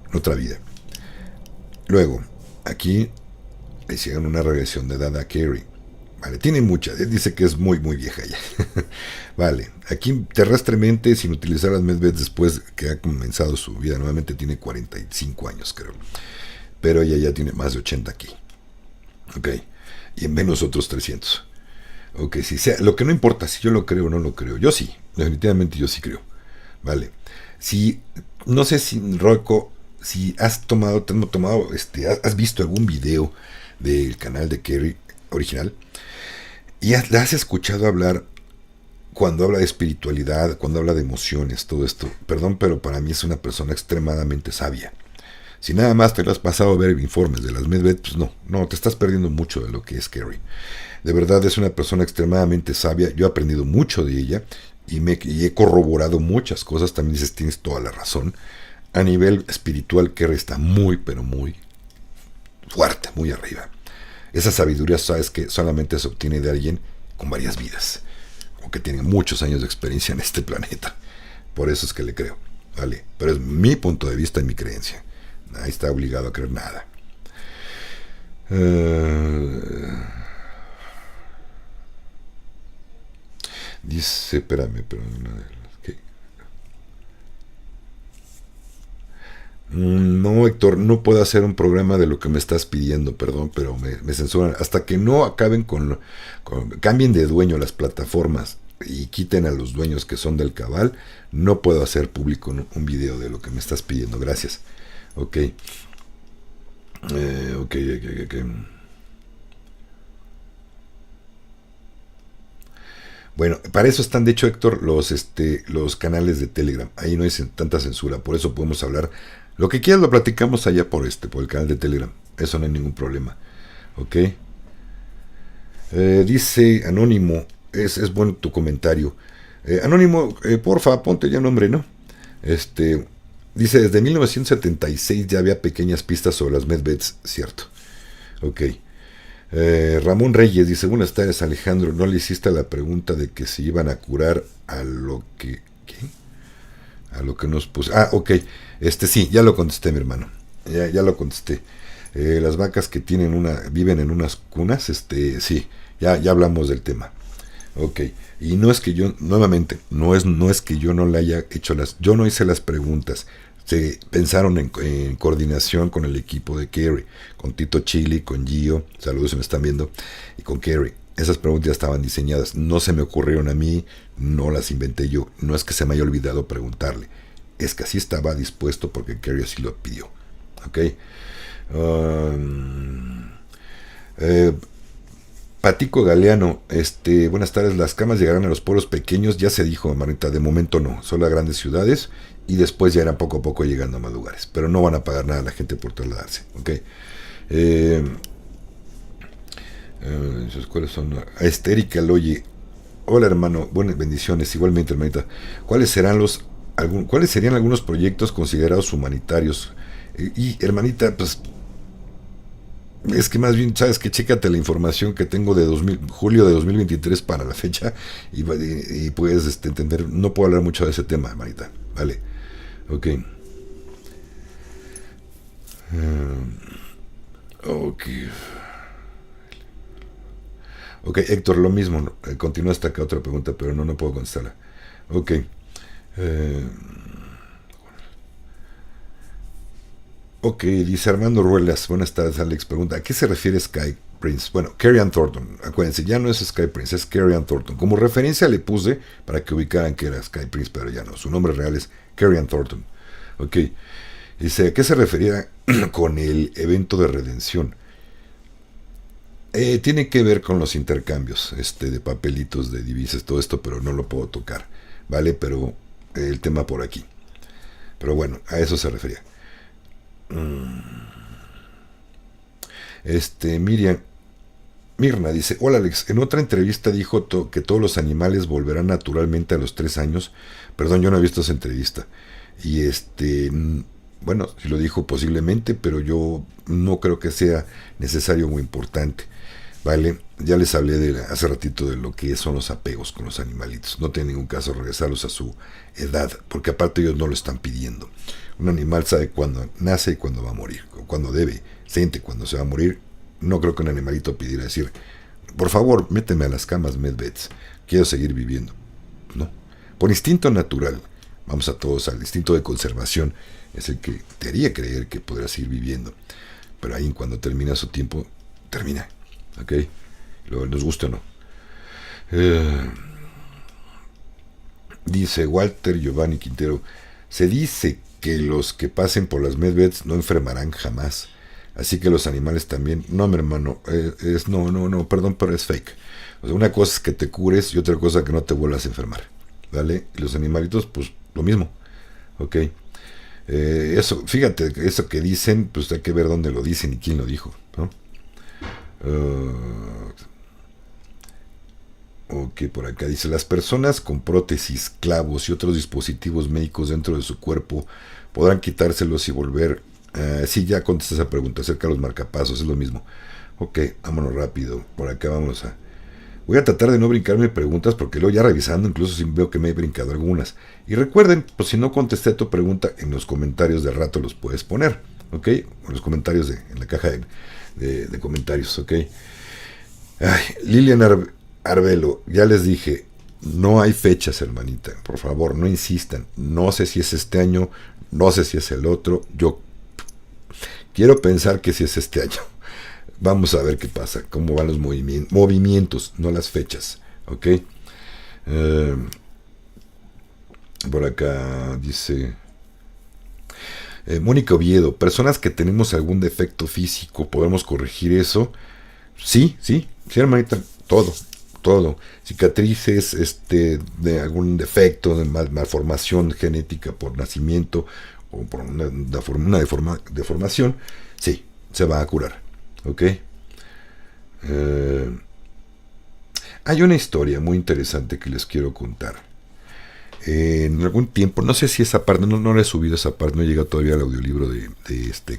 en otra vida. Luego, aquí le hicieron una regresión de edad a Carrie. Vale, tiene mucha, dice que es muy, muy vieja ya. Vale, aquí terrestremente, sin utilizar las medveds después que ha comenzado su vida, nuevamente tiene 45 años, creo. Pero ella ya tiene más de 80 aquí. Ok, y en Venus otros 300. Ok, si sea, lo que no importa si yo lo creo o no lo creo. Yo sí, definitivamente yo sí creo. Vale. Si, no sé si, Rocco, si has tomado, has visto algún video del canal de Kerry original y la has escuchado hablar cuando habla de espiritualidad, cuando habla de emociones, todo esto. Perdón, pero para mí es una persona extremadamente sabia. Si nada más te lo has pasado a ver informes de las medved, pues no, te estás perdiendo mucho de lo que es Kerry. De verdad es una persona extremadamente sabia. Yo he aprendido mucho de ella y he corroborado muchas cosas. También dices, tienes toda la razón. A nivel espiritual, Kerry está muy, pero muy fuerte, muy arriba. Esa sabiduría, sabes que solamente se obtiene de alguien con varias vidas, o que tiene muchos años de experiencia en este planeta. Por eso es que le creo, ¿vale? Pero es mi punto de vista y mi creencia. Nadie está obligado a creer nada. Dice, espérame, pero ¿qué? No, Héctor, no puedo hacer un programa de lo que me estás pidiendo, perdón, pero me censuran. Hasta que no acaben cambien de dueño las plataformas y quiten a los dueños que son del cabal, no puedo hacer público un video de lo que me estás pidiendo. Gracias. Ok. Ok. Bueno, para eso están, de hecho, Héctor, los canales de Telegram. Ahí no hay tanta censura, por eso podemos hablar. Lo que quieras lo platicamos allá por el canal de Telegram. Eso no hay ningún problema. Ok. Dice Anónimo, es bueno tu comentario. Anónimo, porfa, ponte ya nombre, ¿no? Dice, desde 1976 ya había pequeñas pistas sobre las medveds, cierto. Ok. Ramón Reyes dice, buenas tardes Alejandro, ¿no le hiciste la pregunta de que se iban a curar a lo que... ¿qué? A lo que nos puso... Ah, ok. Sí, ya lo contesté, mi hermano. Ya lo contesté. Las vacas que viven en unas cunas, sí, ya hablamos del tema. Ok. Y no es que yo, nuevamente, no es que yo no le haya hecho yo no hice las preguntas. Se pensaron en coordinación con el equipo de Kerry, con Tito Chili, con Gio, saludos si me están viendo, y con Kerry. Esas preguntas ya estaban diseñadas, no se me ocurrieron a mí, no las inventé yo, no es que se me haya olvidado preguntarle, es que así estaba dispuesto porque Kerry así lo pidió. Ok. Patico Galeano, buenas tardes, las camas llegarán a los pueblos pequeños, ya se dijo, Marita, de momento no, solo a grandes ciudades, y después ya irán poco a poco llegando a más lugares, pero no van a pagar nada a la gente por trasladarse, ¿ok? ¿Cuáles son? Erika Loye, hola hermano, buenas bendiciones, igualmente hermanita, ¿cuáles serían algunos proyectos considerados humanitarios? Y hermanita, pues es que más bien, sabes que chécate la información que tengo de julio de 2023 para la fecha y puedes entender. No puedo hablar mucho de ese tema, hermanita. Vale. Ok. Ok. Ok, Héctor, lo mismo. ¿No? Continúa hasta acá otra pregunta, pero no puedo contestarla. Ok. Ok, dice Armando Ruelas, buenas tardes Alex, pregunta, ¿a qué se refiere Sky Prince? Bueno, Carrie Ann Thornton, acuérdense, ya no es Sky Prince, es Carrie Ann Thornton. Como referencia le puse para que ubicaran que era Sky Prince, pero ya no, su nombre real es Carrie Ann Thornton. Ok, dice, ¿a qué se refería con el evento de redención? Tiene que ver con los intercambios de papelitos, de divisas, todo esto, pero no lo puedo tocar, ¿vale? Pero el tema por aquí. Pero bueno, a eso se refería. Mirna dice, hola Alex, en otra entrevista dijo que todos los animales volverán naturalmente a los 3 años. Perdón, yo no he visto esa entrevista. Y bueno, si lo dijo posiblemente, pero yo no creo que sea necesario o importante. ¿vale? Ya les hablé hace ratito de lo que son los apegos con los animalitos. No tiene ningún caso regresarlos a su edad, porque aparte ellos no lo están pidiendo. Un animal sabe cuándo nace y cuándo va a morir, o cuándo debe, siente cuándo se va a morir. No creo que un animalito pidiera decir, por favor, méteme a las camas medveds, quiero seguir viviendo. No, por instinto natural, vamos a todos al instinto de conservación, es el que te haría creer que podrás seguir viviendo. Pero ahí cuando termina su tiempo, termina. ¿Ok? Luego nos gusta o no. Dice Walter Giovanni Quintero, se dice que los que pasen por las medveds no enfermarán jamás. Así que los animales también. No, mi hermano, no, perdón, pero es fake. O sea, una cosa es que te cures y otra cosa que no te vuelvas a enfermar. ¿Vale? Y los animalitos, pues lo mismo. ¿Ok? Eso, fíjate, eso que dicen, pues hay que ver dónde lo dicen y quién lo dijo, ¿no? Ok, por acá dice, las personas con prótesis, clavos y otros dispositivos médicos dentro de su cuerpo podrán quitárselos y volver. Sí, ya contesté esa pregunta acerca de los marcapasos, es lo mismo. Ok, vámonos rápido, por acá vamos a... Voy a tratar de no brincarme preguntas porque luego ya revisando incluso si veo que me he brincado algunas. Y recuerden, pues si no contesté tu pregunta, en los comentarios de rato los puedes poner, ¿ok? En los comentarios en la caja de comentarios, ¿ok? Ay, Lilian Arbelo, ya les dije, no hay fechas, hermanita. Por favor, no insistan. No sé si es este año, no sé si es el otro. Yo quiero pensar que sí es este año. Vamos a ver qué pasa, cómo van los movimientos, no las fechas, ¿ok? Por acá dice Mónica Oviedo, personas que tenemos algún defecto físico, ¿podemos corregir eso? Sí, hermanita, todo. Cicatrices, de algún defecto, de malformación genética por nacimiento o por una deformación, sí, se va a curar. ¿Ok? Hay una historia muy interesante que les quiero contar. En algún tiempo, no sé si esa parte, no le he subido esa parte, no llega todavía al audiolibro de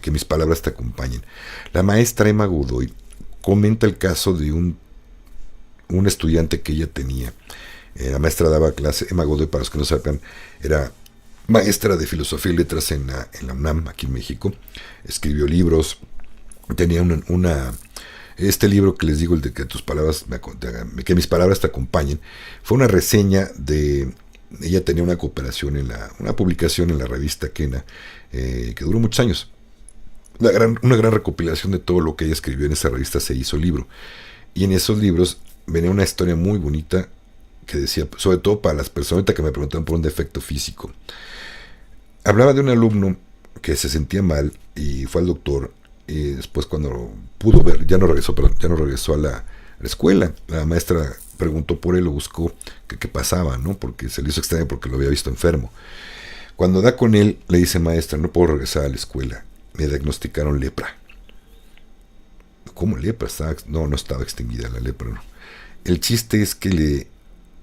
que mis palabras te acompañen. La maestra Emma Godoy comenta el caso de un estudiante que ella tenía. La maestra daba clase, Emma Godoy, para los que no sepan, era maestra de filosofía y letras en la UNAM, aquí en México. Escribió libros. Tenía este libro que les digo, el de que tus palabras que mis palabras te acompañen, fue una reseña de... Ella tenía una cooperación una publicación en la revista Kena, que duró muchos años. Una gran recopilación de todo lo que ella escribió en esa revista se hizo libro. Y en esos libros venía una historia muy bonita que decía, sobre todo para las personas que me preguntaban por un defecto físico. Hablaba de un alumno que se sentía mal y fue al doctor. Y después cuando pudo ver, ya no regresó a la escuela. La maestra preguntó por él, lo buscó, qué pasaba, ¿no? Porque se le hizo extraño porque lo había visto enfermo. Cuando da con él, le dice, maestra, no puedo regresar a la escuela. Me diagnosticaron lepra. ¿Cómo lepra? No estaba extinguida la lepra, ¿no? El chiste es que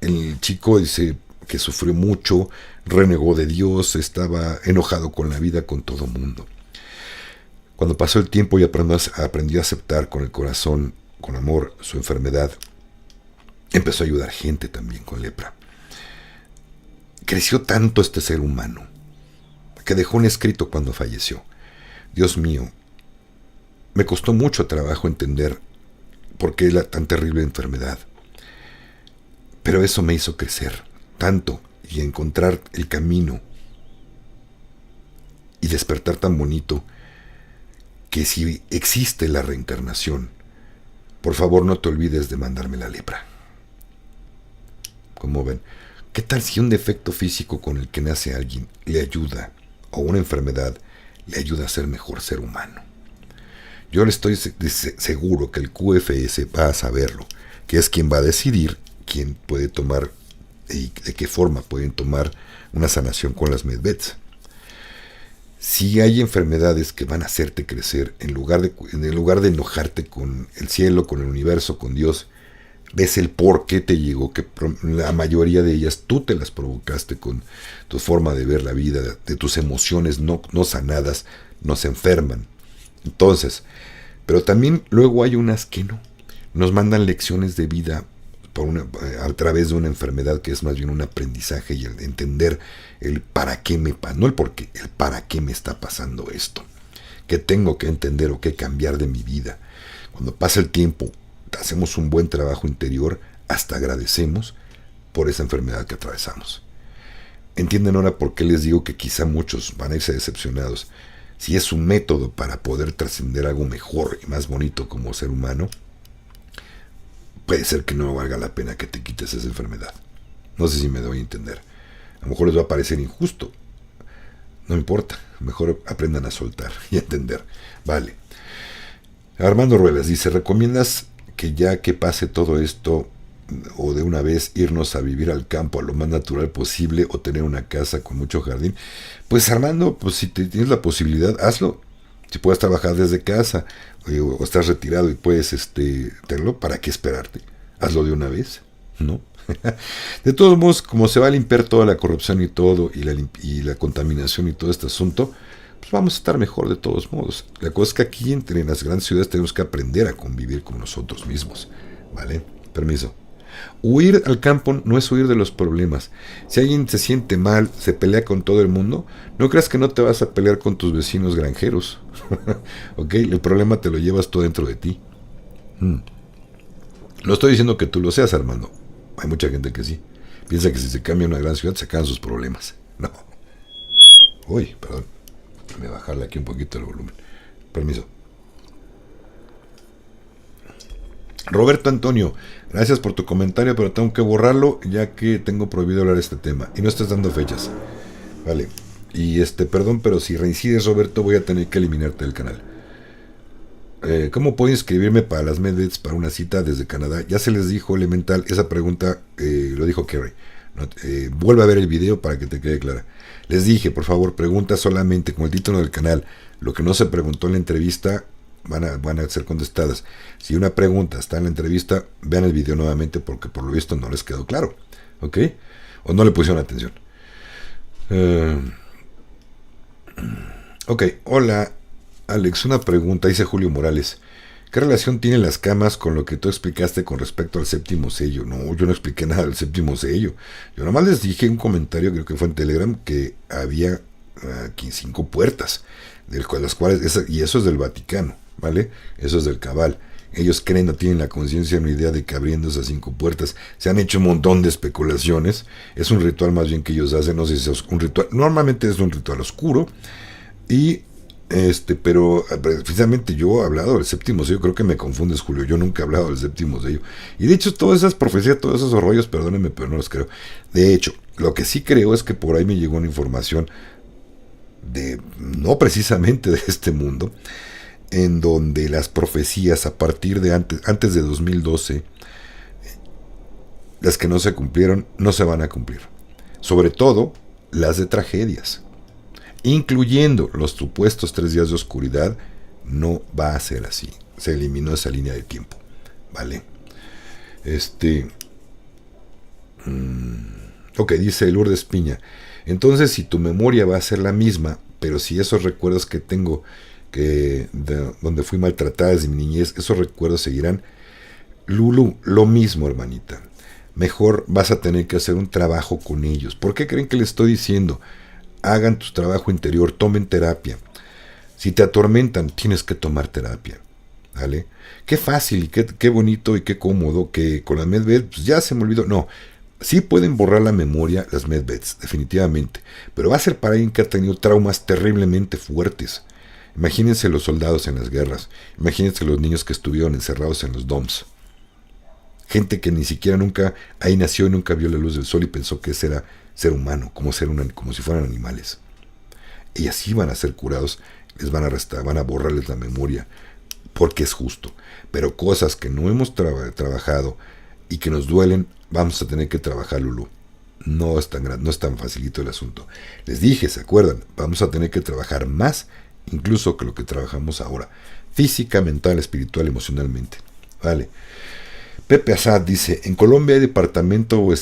el chico dice que sufrió mucho, renegó de Dios, estaba enojado con la vida, con todo mundo. Cuando pasó el tiempo y aprendió a aceptar con el corazón, con amor, su enfermedad, empezó a ayudar gente también con lepra. Creció tanto este ser humano que dejó un escrito cuando falleció. Dios mío, me costó mucho trabajo entender por qué la tan terrible enfermedad. Pero eso me hizo crecer tanto y encontrar el camino y despertar tan bonito que si existe la reencarnación, por favor no te olvides de mandarme la lepra. Como ven, ¿qué tal si un defecto físico con el que nace alguien le ayuda, o una enfermedad le ayuda a ser mejor ser humano? Yo le estoy seguro que el QFS va a saberlo, que es quien va a decidir quién puede tomar y de qué forma pueden tomar una sanación con las medveds. Si hay enfermedades que van a hacerte crecer, en lugar de enojarte con el cielo, con el universo, con Dios, ves el por qué te llegó, que la mayoría de ellas tú te las provocaste con tu forma de ver la vida, de tus emociones no sanadas, nos enferman. Entonces, pero también luego hay unas que no. nos mandan lecciones de vida a través de una enfermedad que es más bien un aprendizaje y el entender el para qué me pasa, no el por qué, el para qué me está pasando esto, qué tengo que entender o qué cambiar de mi vida. Cuando pasa el tiempo, hacemos un buen trabajo interior, hasta agradecemos por esa enfermedad que atravesamos. Entienden ahora por qué les digo que quizá muchos van a irse decepcionados. Si es un método para poder trascender algo mejor y más bonito como ser humano, puede ser que no valga la pena que te quites esa enfermedad. No sé si me doy a entender. A lo mejor les va a parecer injusto. No importa, mejor aprendan a soltar y a entender. Vale. Armando Ruelas dice, ¿recomiendas que ya que pase todo esto o de una vez irnos a vivir al campo a lo más natural posible o tener una casa con mucho jardín? Pues Armando, pues si tienes la posibilidad, hazlo. Si puedes trabajar desde casa o estás retirado y puedes tenerlo, ¿para qué esperarte? Hazlo de una vez, ¿no? De todos modos, como se va a limpiar toda la corrupción y todo, y la contaminación y todo este asunto, pues vamos a estar mejor de todos modos. La cosa es que aquí en las grandes ciudades tenemos que aprender a convivir con nosotros mismos, ¿vale? Permiso. Huir al campo no es huir de los problemas. Si alguien se siente mal, se pelea con todo el mundo, no creas que no te vas a pelear con tus vecinos granjeros. ¿Ok? El problema te lo llevas todo dentro de ti. No estoy diciendo que tú lo seas, Armando. Hay mucha gente que sí. Piensa que si se cambia a una gran ciudad se acaban sus problemas. No. Uy, perdón. Déjame bajarle aquí un poquito el volumen. Permiso. Roberto Antonio, gracias por tu comentario, pero tengo que borrarlo ya que tengo prohibido hablar de este tema. Y no estás dando fechas. Vale. Y perdón, pero si reincides, Roberto, voy a tener que eliminarte del canal. ¿Cómo puedo inscribirme para las Medveds para una cita desde Canadá? Ya se les dijo, elemental, esa pregunta lo dijo Kerry. No, vuelve a ver el video para que te quede clara. Les dije, por favor, pregunta solamente con el título del canal. Lo que no se preguntó en la entrevista van a ser contestadas. Si una pregunta está en la entrevista, vean el video nuevamente porque por lo visto no les quedó claro. ¿Ok? O no le pusieron atención. Ok, hola Alex, una pregunta, dice Julio Morales. ¿Qué relación tienen las camas con lo que tú explicaste con respecto al séptimo sello? No, yo no expliqué nada del séptimo sello. Yo nomás les dije un comentario, creo que fue en Telegram, que había aquí 5 puertas, las cuales, y eso es del Vaticano, ¿vale? Eso es del Cabal. Ellos creen, no tienen la conciencia ni idea de que abriendo esas 5 puertas se han hecho un montón de especulaciones. Es un ritual más bien que ellos hacen, no sé si es un ritual, normalmente es un ritual oscuro, y pero precisamente yo he hablado del séptimo sello, creo que me confundes, Julio, yo nunca he hablado del séptimo sello, y de hecho todas esas profecías, todos esos rollos, perdónenme, pero no los creo. De hecho, lo que sí creo es que por ahí me llegó una información no precisamente de este mundo, en donde las profecías a partir de antes de 2012, las que no se cumplieron, no se van a cumplir, sobre todo las de tragedias, incluyendo los supuestos 3 días de oscuridad. No va a ser así. Se eliminó esa línea de tiempo, ¿vale? Ok, dice Lourdes Piña. Entonces, si tu memoria va a ser la misma, pero si esos recuerdos que tengo, donde fui maltratada desde mi niñez, esos recuerdos seguirán. Lulu, lo mismo, hermanita. Mejor vas a tener que hacer un trabajo con ellos. ¿Por qué creen que les estoy diciendo? Hagan tu trabajo interior, tomen terapia. Si te atormentan, tienes que tomar terapia, ¿vale? Qué fácil, qué bonito y qué cómodo que con las Medveds, pues ya se me olvidó. No, sí pueden borrar la memoria las Medveds, definitivamente, pero va a ser para alguien que ha tenido traumas terriblemente fuertes. Imagínense los soldados en las guerras, imagínense los niños que estuvieron encerrados en los DOMS. Gente que ni siquiera nunca ahí nació y nunca vio la luz del sol y pensó que ese era ser humano, como si fueran animales. Y así van a ser curados, les van a restar, van a borrarles la memoria, porque es justo. Pero cosas que no hemos trabajado y que nos duelen, vamos a tener que trabajar, Lulu. No es tan facilito el asunto. Les dije, ¿se acuerdan? Vamos a tener que trabajar más, incluso que lo que trabajamos ahora. Física, mental, espiritual, emocionalmente. Vale. Pepe Assad dice, en Colombia hay departamento o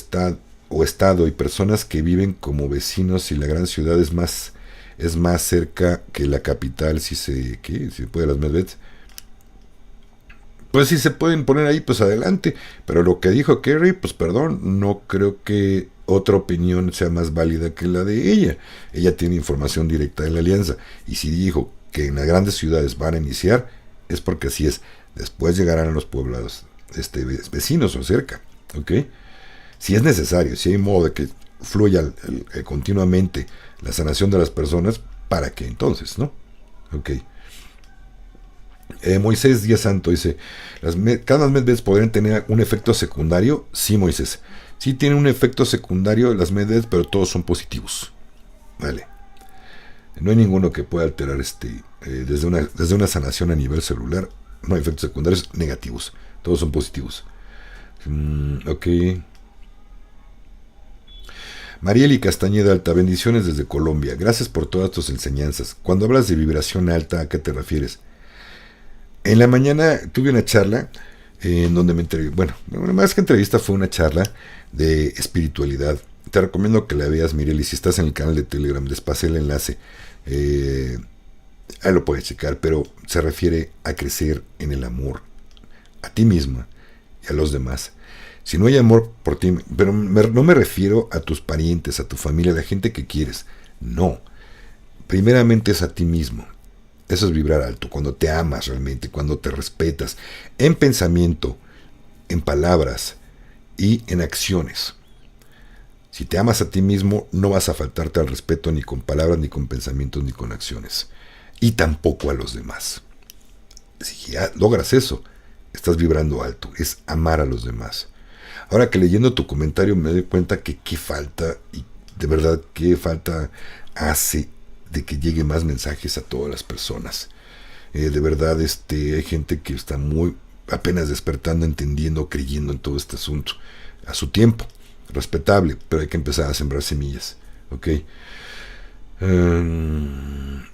estado y personas que viven como vecinos y la gran ciudad es más cerca que la capital, si se puede las Medveds. Pues si se pueden poner ahí, pues adelante. Pero lo que dijo Kerry, pues perdón, no creo que otra opinión sea más válida que la de ella. Ella tiene información directa de la alianza. Y si dijo que en las grandes ciudades van a iniciar, es porque así es. Después llegarán a los poblados vecinos o cerca. ¿Ok? Si es necesario, si hay modo de que fluya continuamente la sanación de las personas, ¿para qué entonces, no? Ok. Moisés Díaz Santo dice, cada medveds podrían tener un efecto secundario. Sí, Moisés, sí tienen un efecto secundario las medveds, pero todos son positivos. Vale. No hay ninguno que pueda alterar desde una sanación a nivel celular. No hay efectos secundarios negativos. Todos son positivos. Ok. Marieli Castañeda Alta, bendiciones desde Colombia. Gracias por todas tus enseñanzas. Cuando hablas de vibración alta, ¿a qué te refieres? En la mañana tuve una charla en donde me entrevisté. Bueno, más que entrevista fue una charla de espiritualidad. Te recomiendo que la veas, Mireli. Si estás en el canal de Telegram, les pasé el enlace. Ahí lo puedes checar, pero se refiere a crecer en el amor a ti misma y a los demás. Si no hay amor por ti, pero no me refiero a tus parientes, a tu familia, a la gente que quieres. No. Primeramente es a ti mismo. Eso es vibrar alto, cuando te amas realmente, cuando te respetas, en pensamiento, en palabras y en acciones. Si te amas a ti mismo, no vas a faltarte al respeto ni con palabras, ni con pensamientos, ni con acciones. Y tampoco a los demás. Si ya logras eso, estás vibrando alto, es amar a los demás. Ahora que leyendo tu comentario me doy cuenta que qué falta, y de verdad qué falta hace de que lleguen más mensajes a todas las personas. De verdad hay gente que está muy apenas despertando, entendiendo, creyendo en todo este asunto. A su tiempo, respetable, pero hay que empezar a sembrar semillas. ¿Ok?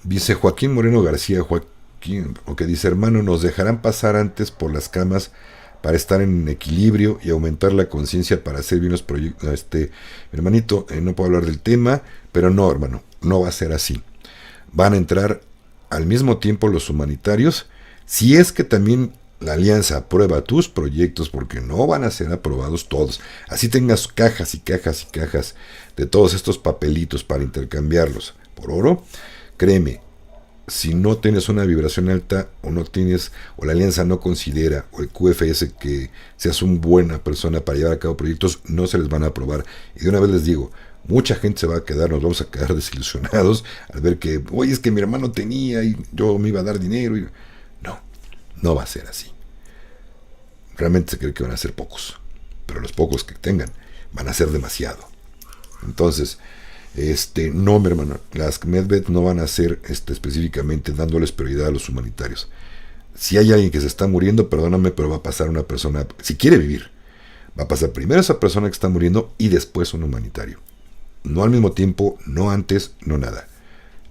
Dice Joaquín Moreno García, dice, hermano, nos dejarán pasar antes por las camas para estar en equilibrio y aumentar la conciencia para hacer bien los proyectos. Hermanito, no puedo hablar del tema, pero no, hermano, no va a ser así. Van a entrar al mismo tiempo los humanitarios, si es que también la alianza aprueba tus proyectos, porque no van a ser aprobados todos. Así tengas cajas y cajas y cajas de todos estos papelitos para intercambiarlos por oro, créeme, si no tienes una vibración alta o no tienes, o la alianza no considera, o el QFS que seas una buena persona para llevar a cabo proyectos, no se les van a aprobar. Y de una vez les digo, mucha gente se va a quedar, nos vamos a quedar desilusionados al ver que, oye, es que mi hermano tenía y yo me iba a dar dinero. No, no va a ser así. Realmente se cree que van a ser pocos, pero los pocos que tengan van a ser demasiado. Entonces, no, mi hermano, las medveds no van a ser específicamente dándoles prioridad a los humanitarios. Si hay alguien que se está muriendo, perdóname, pero va a pasar una persona, si quiere vivir, va a pasar primero esa persona que está muriendo y después un humanitario. No al mismo tiempo, no antes, no nada.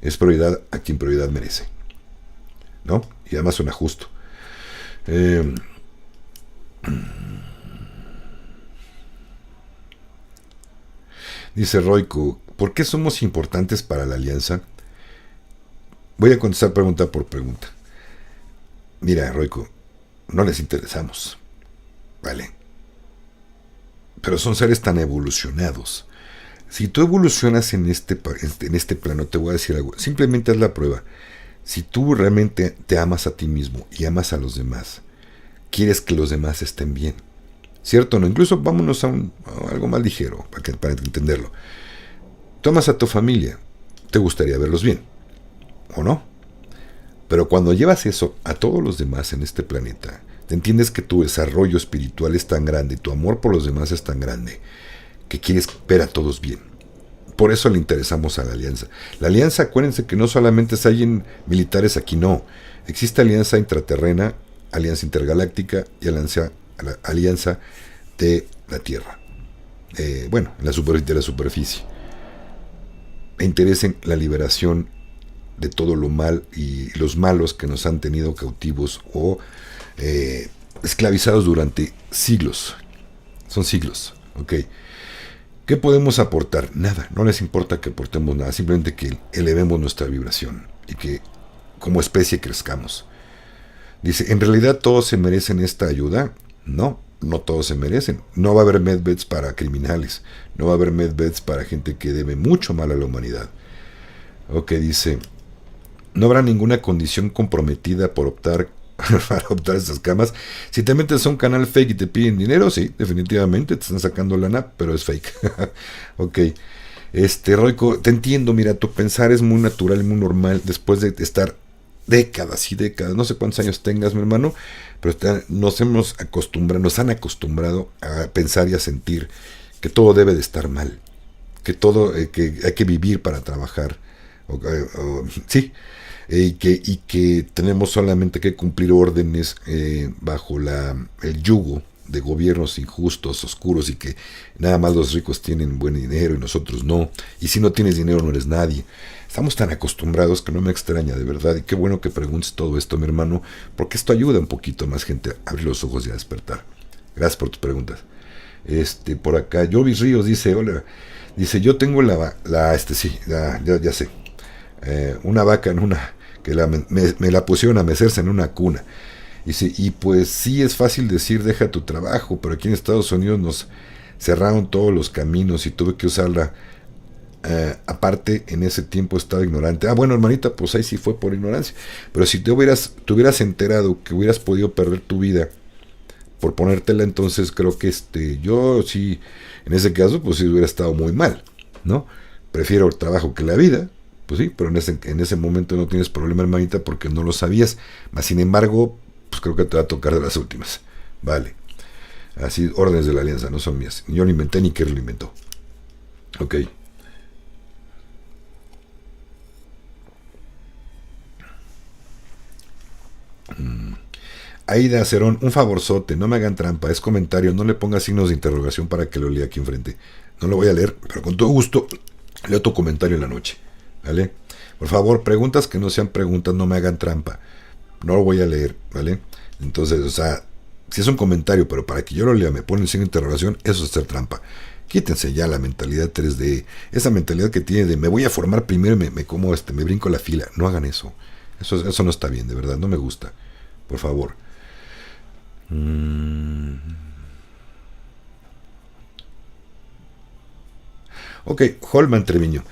Es prioridad a quien prioridad merece, ¿no? Y además suena justo. Dice Roico, ¿por qué somos importantes para la alianza? Voy a contestar pregunta por pregunta. Mira, Roico, no les interesamos, ¿vale? Pero son seres tan evolucionados. Si tú evolucionas en este plano, te voy a decir algo. Simplemente haz la prueba. Si tú realmente te amas a ti mismo y amas a los demás, quieres que los demás estén bien. ¿Cierto o no? Incluso vámonos a algo más ligero, para entenderlo. Tú amas a tu familia, te gustaría verlos bien, ¿o no? Pero cuando llevas eso a todos los demás en este planeta, te entiendes que tu desarrollo espiritual es tan grande, tu amor por los demás es tan grande, que quieres ver a todos bien. Por eso le interesamos a la alianza. La alianza, acuérdense que no solamente hay en militares aquí, no. Existe alianza intraterrena, alianza intergaláctica y alianza de la Tierra. De la superficie. Me interesa en la liberación de todo lo mal y los malos que nos han tenido cautivos o esclavizados durante siglos. Son siglos, ¿ok? ¿Qué podemos aportar? Nada, no les importa que aportemos nada, simplemente que elevemos nuestra vibración y que como especie crezcamos. Dice, ¿en realidad todos se merecen esta ayuda? No, no todos se merecen. No va a haber medbeds para criminales. No va a haber medbeds para gente que debe mucho mal a la humanidad. Ok, dice, no habrá ninguna condición comprometida por optar para optar estas camas. Si te metes a un canal fake y te piden dinero, sí, definitivamente te están sacando lana, pero es fake. Ok. Roico, te entiendo, mira, tu pensar es muy natural y muy normal después de estar décadas y décadas, no sé cuántos años tengas, mi hermano, pero nos han acostumbrado a pensar y a sentir que todo debe de estar mal, que todo, que hay que vivir para trabajar, sí, y que tenemos solamente que cumplir órdenes bajo el yugo de gobiernos injustos, oscuros, y que nada más los ricos tienen buen dinero y nosotros no, y si no tienes dinero no eres nadie. Estamos tan acostumbrados que no me extraña, de verdad, y qué bueno que preguntes todo esto, mi hermano, porque esto ayuda un poquito a más gente a abrir los ojos y a despertar. Gracias por tus preguntas. Por acá, Jovis Ríos dice, hola, dice, yo tengo ya sé, una vaca que me la pusieron a mecerse en una cuna. Y pues sí es fácil decir deja tu trabajo, pero aquí en Estados Unidos nos cerraron todos los caminos y tuve que usarla. Aparte, en ese tiempo estaba ignorante. Bueno, hermanita, pues ahí sí fue por ignorancia. Pero si te hubieras enterado que hubieras podido perder tu vida por ponértela, entonces creo que yo sí, en ese caso, pues sí hubiera estado muy mal, ¿no? Prefiero el trabajo que la vida, pues sí, pero en ese momento no tienes problema, hermanita, porque no lo sabías. Mas, sin embargo, pues creo que te va a tocar de las últimas. Vale. Así, órdenes de la alianza, no son mías. Yo lo inventé ni Kerry lo inventó. Ok. Aida Cerón, un favorzote, no me hagan trampa, es comentario, no le ponga signos de interrogación para que lo lea aquí enfrente. No lo voy a leer, pero con todo gusto leo tu comentario en la noche. ¿Vale? Por favor, preguntas que no sean preguntas, no me hagan trampa. No lo voy a leer, ¿vale? Entonces, o sea, si es un comentario, pero para que yo lo lea me ponen signo de interrogación, eso es hacer trampa. Quítense ya la mentalidad 3D, esa mentalidad que tiene de me voy a formar primero y me brinco la fila. No hagan eso. Eso no está bien, de verdad, no me gusta. Por favor. Ok, Holman Treviño.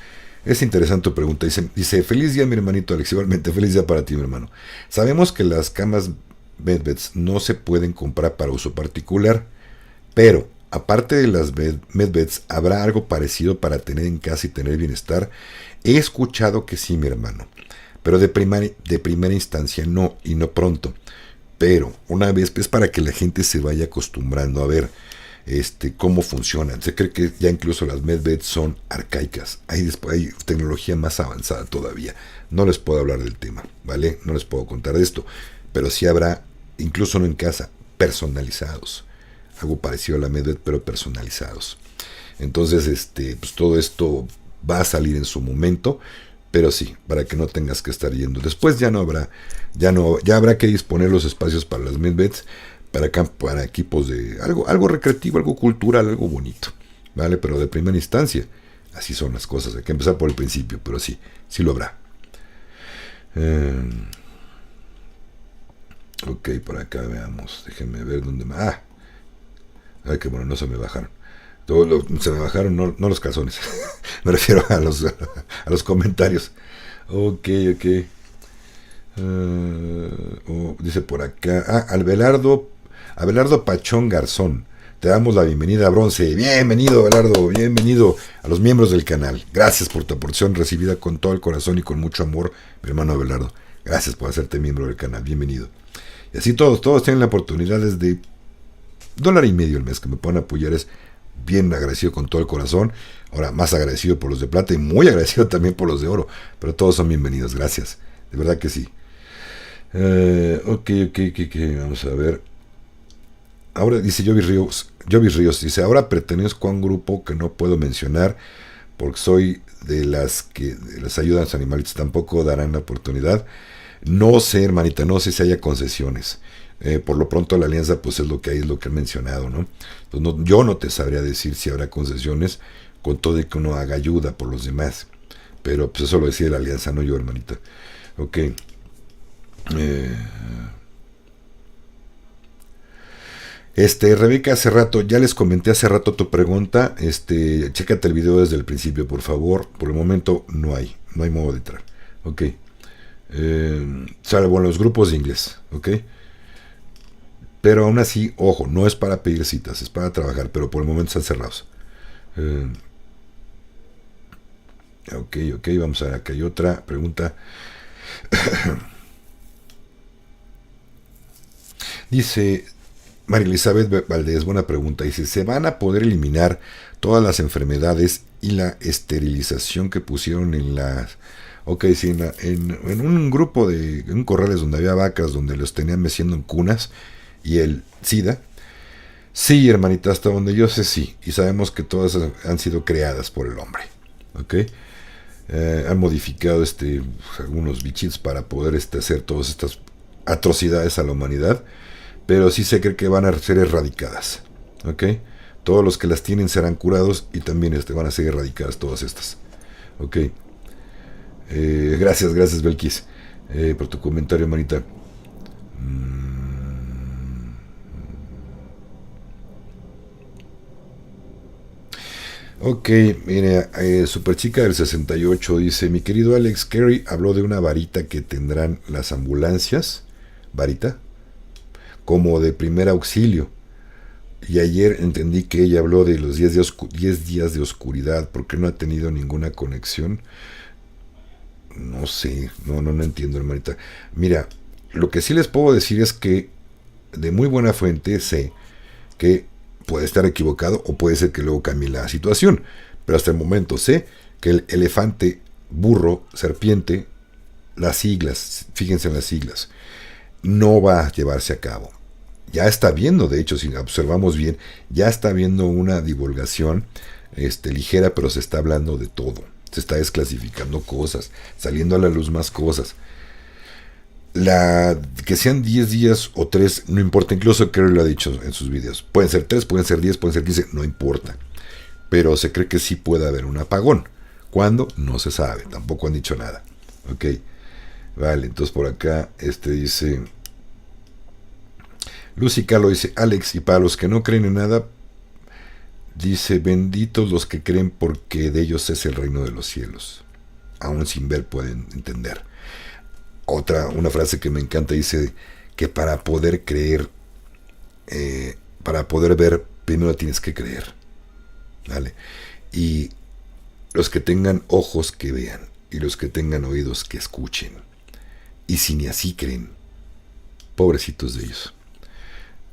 Es interesante tu pregunta. Dice, feliz día mi hermanito Alex, igualmente feliz día para ti mi hermano. Sabemos que las camas medbeds no se pueden comprar para uso particular, pero aparte de las medbeds, ¿habrá algo parecido para tener en casa y tener bienestar? He escuchado que sí mi hermano, pero de primera instancia no, y no pronto. Pero una vez es para que la gente se vaya acostumbrando a ver cómo funcionan. Se cree que ya incluso las medbeds son arcaicas. Hay tecnología más avanzada todavía. No les puedo hablar del tema, ¿vale? No les puedo contar de esto. Pero sí habrá, incluso no en casa, personalizados. Algo parecido a la medbed, pero personalizados. Entonces, pues todo esto va a salir en su momento. Pero sí, para que no tengas que estar yendo. Después ya habrá que disponer los espacios para las medbeds, para equipos de algo recreativo, algo cultural, algo bonito, ¿vale? Pero de primera instancia, así son las cosas. Hay que empezar por el principio, pero sí lo habrá. Ok, por acá veamos. Déjenme ver dónde más. Ay, que bueno, no se me bajaron. Se me bajaron, no los calzones. Me refiero a los comentarios. Ok. Dice por acá. Abelardo Pachón Garzón. Te damos la bienvenida a Bronce. Bienvenido, Abelardo. Bienvenido a los miembros del canal. Gracias por tu aportación recibida con todo el corazón y con mucho amor, mi hermano Abelardo. Gracias por hacerte miembro del canal. Bienvenido. Y así todos tienen la oportunidad desde $1.50 al mes que me puedan apoyar. Es bien agradecido con todo el corazón. Ahora más agradecido por los de plata y muy agradecido también por los de oro. Pero todos son bienvenidos, gracias. De verdad que sí. Ok. Vamos a ver. Ahora dice Jovis Ríos. Dice, ahora pertenezco a un grupo que no puedo mencionar porque soy de las que les ayudan a los animalitos. Tampoco darán la oportunidad. No sé, hermanita, no sé si haya concesiones. Por lo pronto la alianza pues es lo que hay, es lo que he mencionado, ¿no? Entonces, yo no te sabría decir si habrá concesiones con todo de que uno haga ayuda por los demás, pero pues eso lo decía la alianza, no yo, hermanita. Ok. Rebeca, hace rato, ya les comenté hace rato tu pregunta. Chécate el video desde el principio, por favor. Por el momento no hay modo de entrar. Ok. Salvo en los grupos de inglés. Ok. Pero aún así, ojo, no es para pedir citas, es para trabajar, pero por el momento están cerrados. Ok, vamos a ver, acá hay otra pregunta. Dice María Elizabeth Valdés, buena pregunta. Dice, ¿se van a poder eliminar todas las enfermedades y la esterilización que pusieron en las... Ok, sí, en un grupo en un corrales donde había vacas, donde los tenían meciendo en cunas, y el SIDA? Sí, hermanita, hasta donde yo sé, sí. Y sabemos que todas han sido creadas por el hombre. Ok. Han modificado algunos bichitos para poder hacer todas estas atrocidades a la humanidad, pero sí se cree que van a ser erradicadas. ¿Ok? Todos los que las tienen serán curados y también van a ser erradicadas todas estas. ¿Ok? Gracias Belkis, por tu comentario, hermanita. Ok, mire, Superchica del 68 dice, mi querido Alex, Kerry habló de una varita que tendrán las ambulancias, varita, como de primer auxilio. Y ayer entendí que ella habló de los 10 días de oscuridad, porque no ha tenido ninguna conexión. No sé, no entiendo, hermanita. Mira, lo que sí les puedo decir es que de muy buena fuente sé que puede estar equivocado o puede ser que luego cambie la situación, pero hasta el momento sé que el elefante, burro, serpiente, las siglas, fíjense en las siglas, no va a llevarse a cabo. Ya está viendo, de hecho, si observamos bien, ya está viendo una divulgación ligera, pero se está hablando de todo. Se está desclasificando cosas, saliendo a la luz más cosas. Que sean 10 días o 3, no importa, incluso Kerry lo ha dicho en sus videos. Pueden ser 3, pueden ser 10, pueden ser 15, no importa. Pero se cree que sí puede haber un apagón. ¿Cuándo? No se sabe, tampoco han dicho nada. Ok, vale, entonces por acá dice... Lucy Carlo dice, Alex, y para los que no creen en nada, dice, benditos los que creen porque de ellos es el reino de los cielos. Aún sin ver pueden entender. Una frase que me encanta dice que para poder creer, para poder ver, primero tienes que creer. ¿Vale? Y los que tengan ojos que vean y los que tengan oídos que escuchen. Y si ni así creen, pobrecitos de ellos.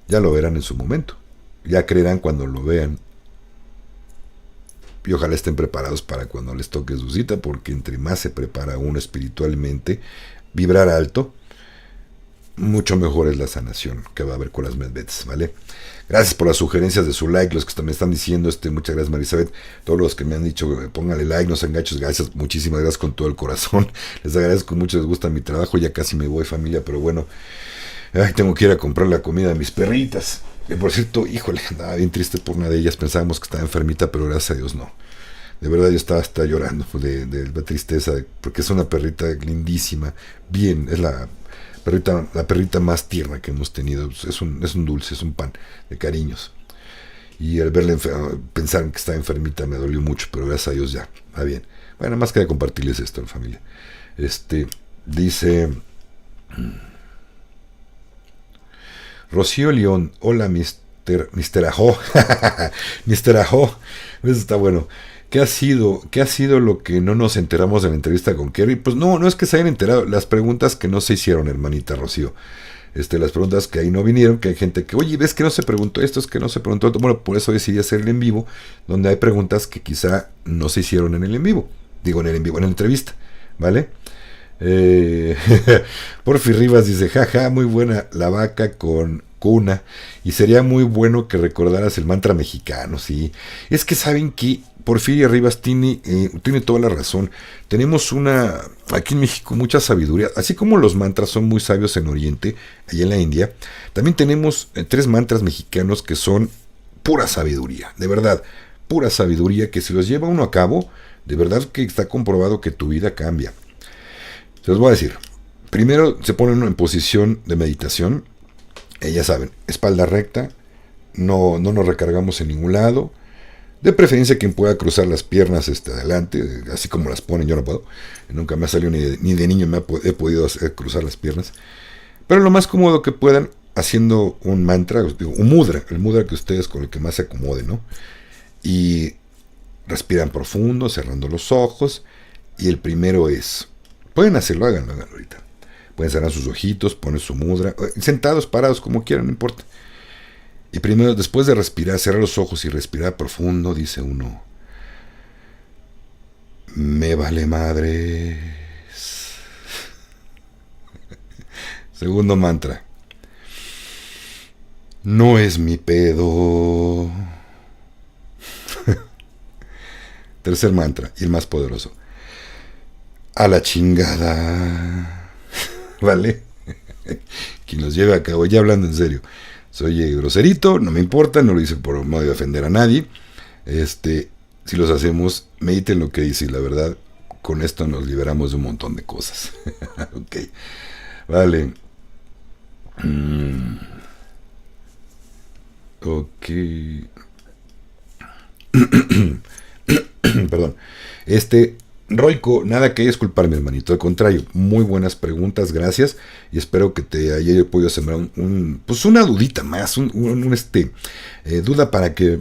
Ya lo verán en su momento. Ya creerán cuando lo vean. Y ojalá estén preparados para cuando les toque su cita, porque entre más se prepara uno espiritualmente, vibrar alto, mucho mejor es la sanación que va a haber con las medvedes, ¿vale? Gracias por las sugerencias de su like, los que me están diciendo, muchas gracias Marisabeth, todos los que me han dicho, póngale like, no sean gachos, gracias, muchísimas gracias con todo el corazón, les agradezco mucho, les gusta mi trabajo, ya casi me voy, familia, pero bueno, tengo que ir a comprar la comida de mis perritas, que por cierto, híjole, andaba bien triste por una de ellas, pensábamos que estaba enfermita, pero gracias a Dios no. De verdad yo estaba hasta llorando de la tristeza, porque es una perrita lindísima, bien, es la perrita más tierna que hemos tenido, es un dulce, es un pan de cariños. Y al verla pensar que estaba enfermita me dolió mucho, pero gracias a Dios ya, va bien. Bueno, más que compartirles esto, familia. Dice Rocío León, hola Mr. Ajo, Mr. Ajo, eso está bueno. ¿Qué ha sido lo que no nos enteramos de la entrevista con Kerry? Pues no es que se hayan enterado, las preguntas que no se hicieron, hermanita Rocío. Las preguntas que ahí no vinieron, que hay gente que, oye, ves que no se preguntó esto, es que no se preguntó esto. Bueno, por eso decidí hacer el en vivo, donde hay preguntas que quizá no se hicieron en el en vivo. Digo, en el en vivo, en la entrevista, ¿vale? Porfi Rivas dice, jaja, muy buena la vaca con cuna, y sería muy bueno que recordaras el mantra mexicano, sí. Es que saben que Porfirio Rivas tiene toda la razón. Tenemos aquí en México mucha sabiduría, así como los mantras son muy sabios en Oriente, allá en la India, también tenemos 3 mantras mexicanos que son pura sabiduría, de verdad, pura sabiduría, que si los lleva uno a cabo, de verdad que está comprobado que tu vida cambia. Se los voy a decir. Primero se pone uno en posición de meditación, ya saben, espalda recta, no nos recargamos en ningún lado. De preferencia quien pueda cruzar las piernas adelante, así como las ponen, yo no puedo. Nunca me ha salido ni de niño he podido cruzar las piernas. Pero lo más cómodo que puedan, haciendo un mantra, un mudra, el mudra que ustedes con el que más se acomoden, ¿no? Y respiran profundo, cerrando los ojos. Y el primero es, pueden hacerlo, háganlo ahorita. Pueden cerrar sus ojitos, poner su mudra, sentados, parados, como quieran, no importa. Y primero, después de respirar, cerrar los ojos y respirar profundo, dice uno, me vale madres. Segundo mantra, no es mi pedo. Tercer mantra, y el más poderoso, a la chingada. ¿Vale? Quien los lleve a cabo, ya hablando en serio. Soy groserito, no me importa, no lo hice por modo de ofender a nadie. Si los hacemos, mediten lo que dice, y la verdad, con esto nos liberamos de un montón de cosas. Ok, vale. Ok. Perdón. Roico, nada que disculparme, hermanito. Al contrario, muy buenas preguntas, gracias. Y espero que te haya podido sembrar pues una dudita más, duda para que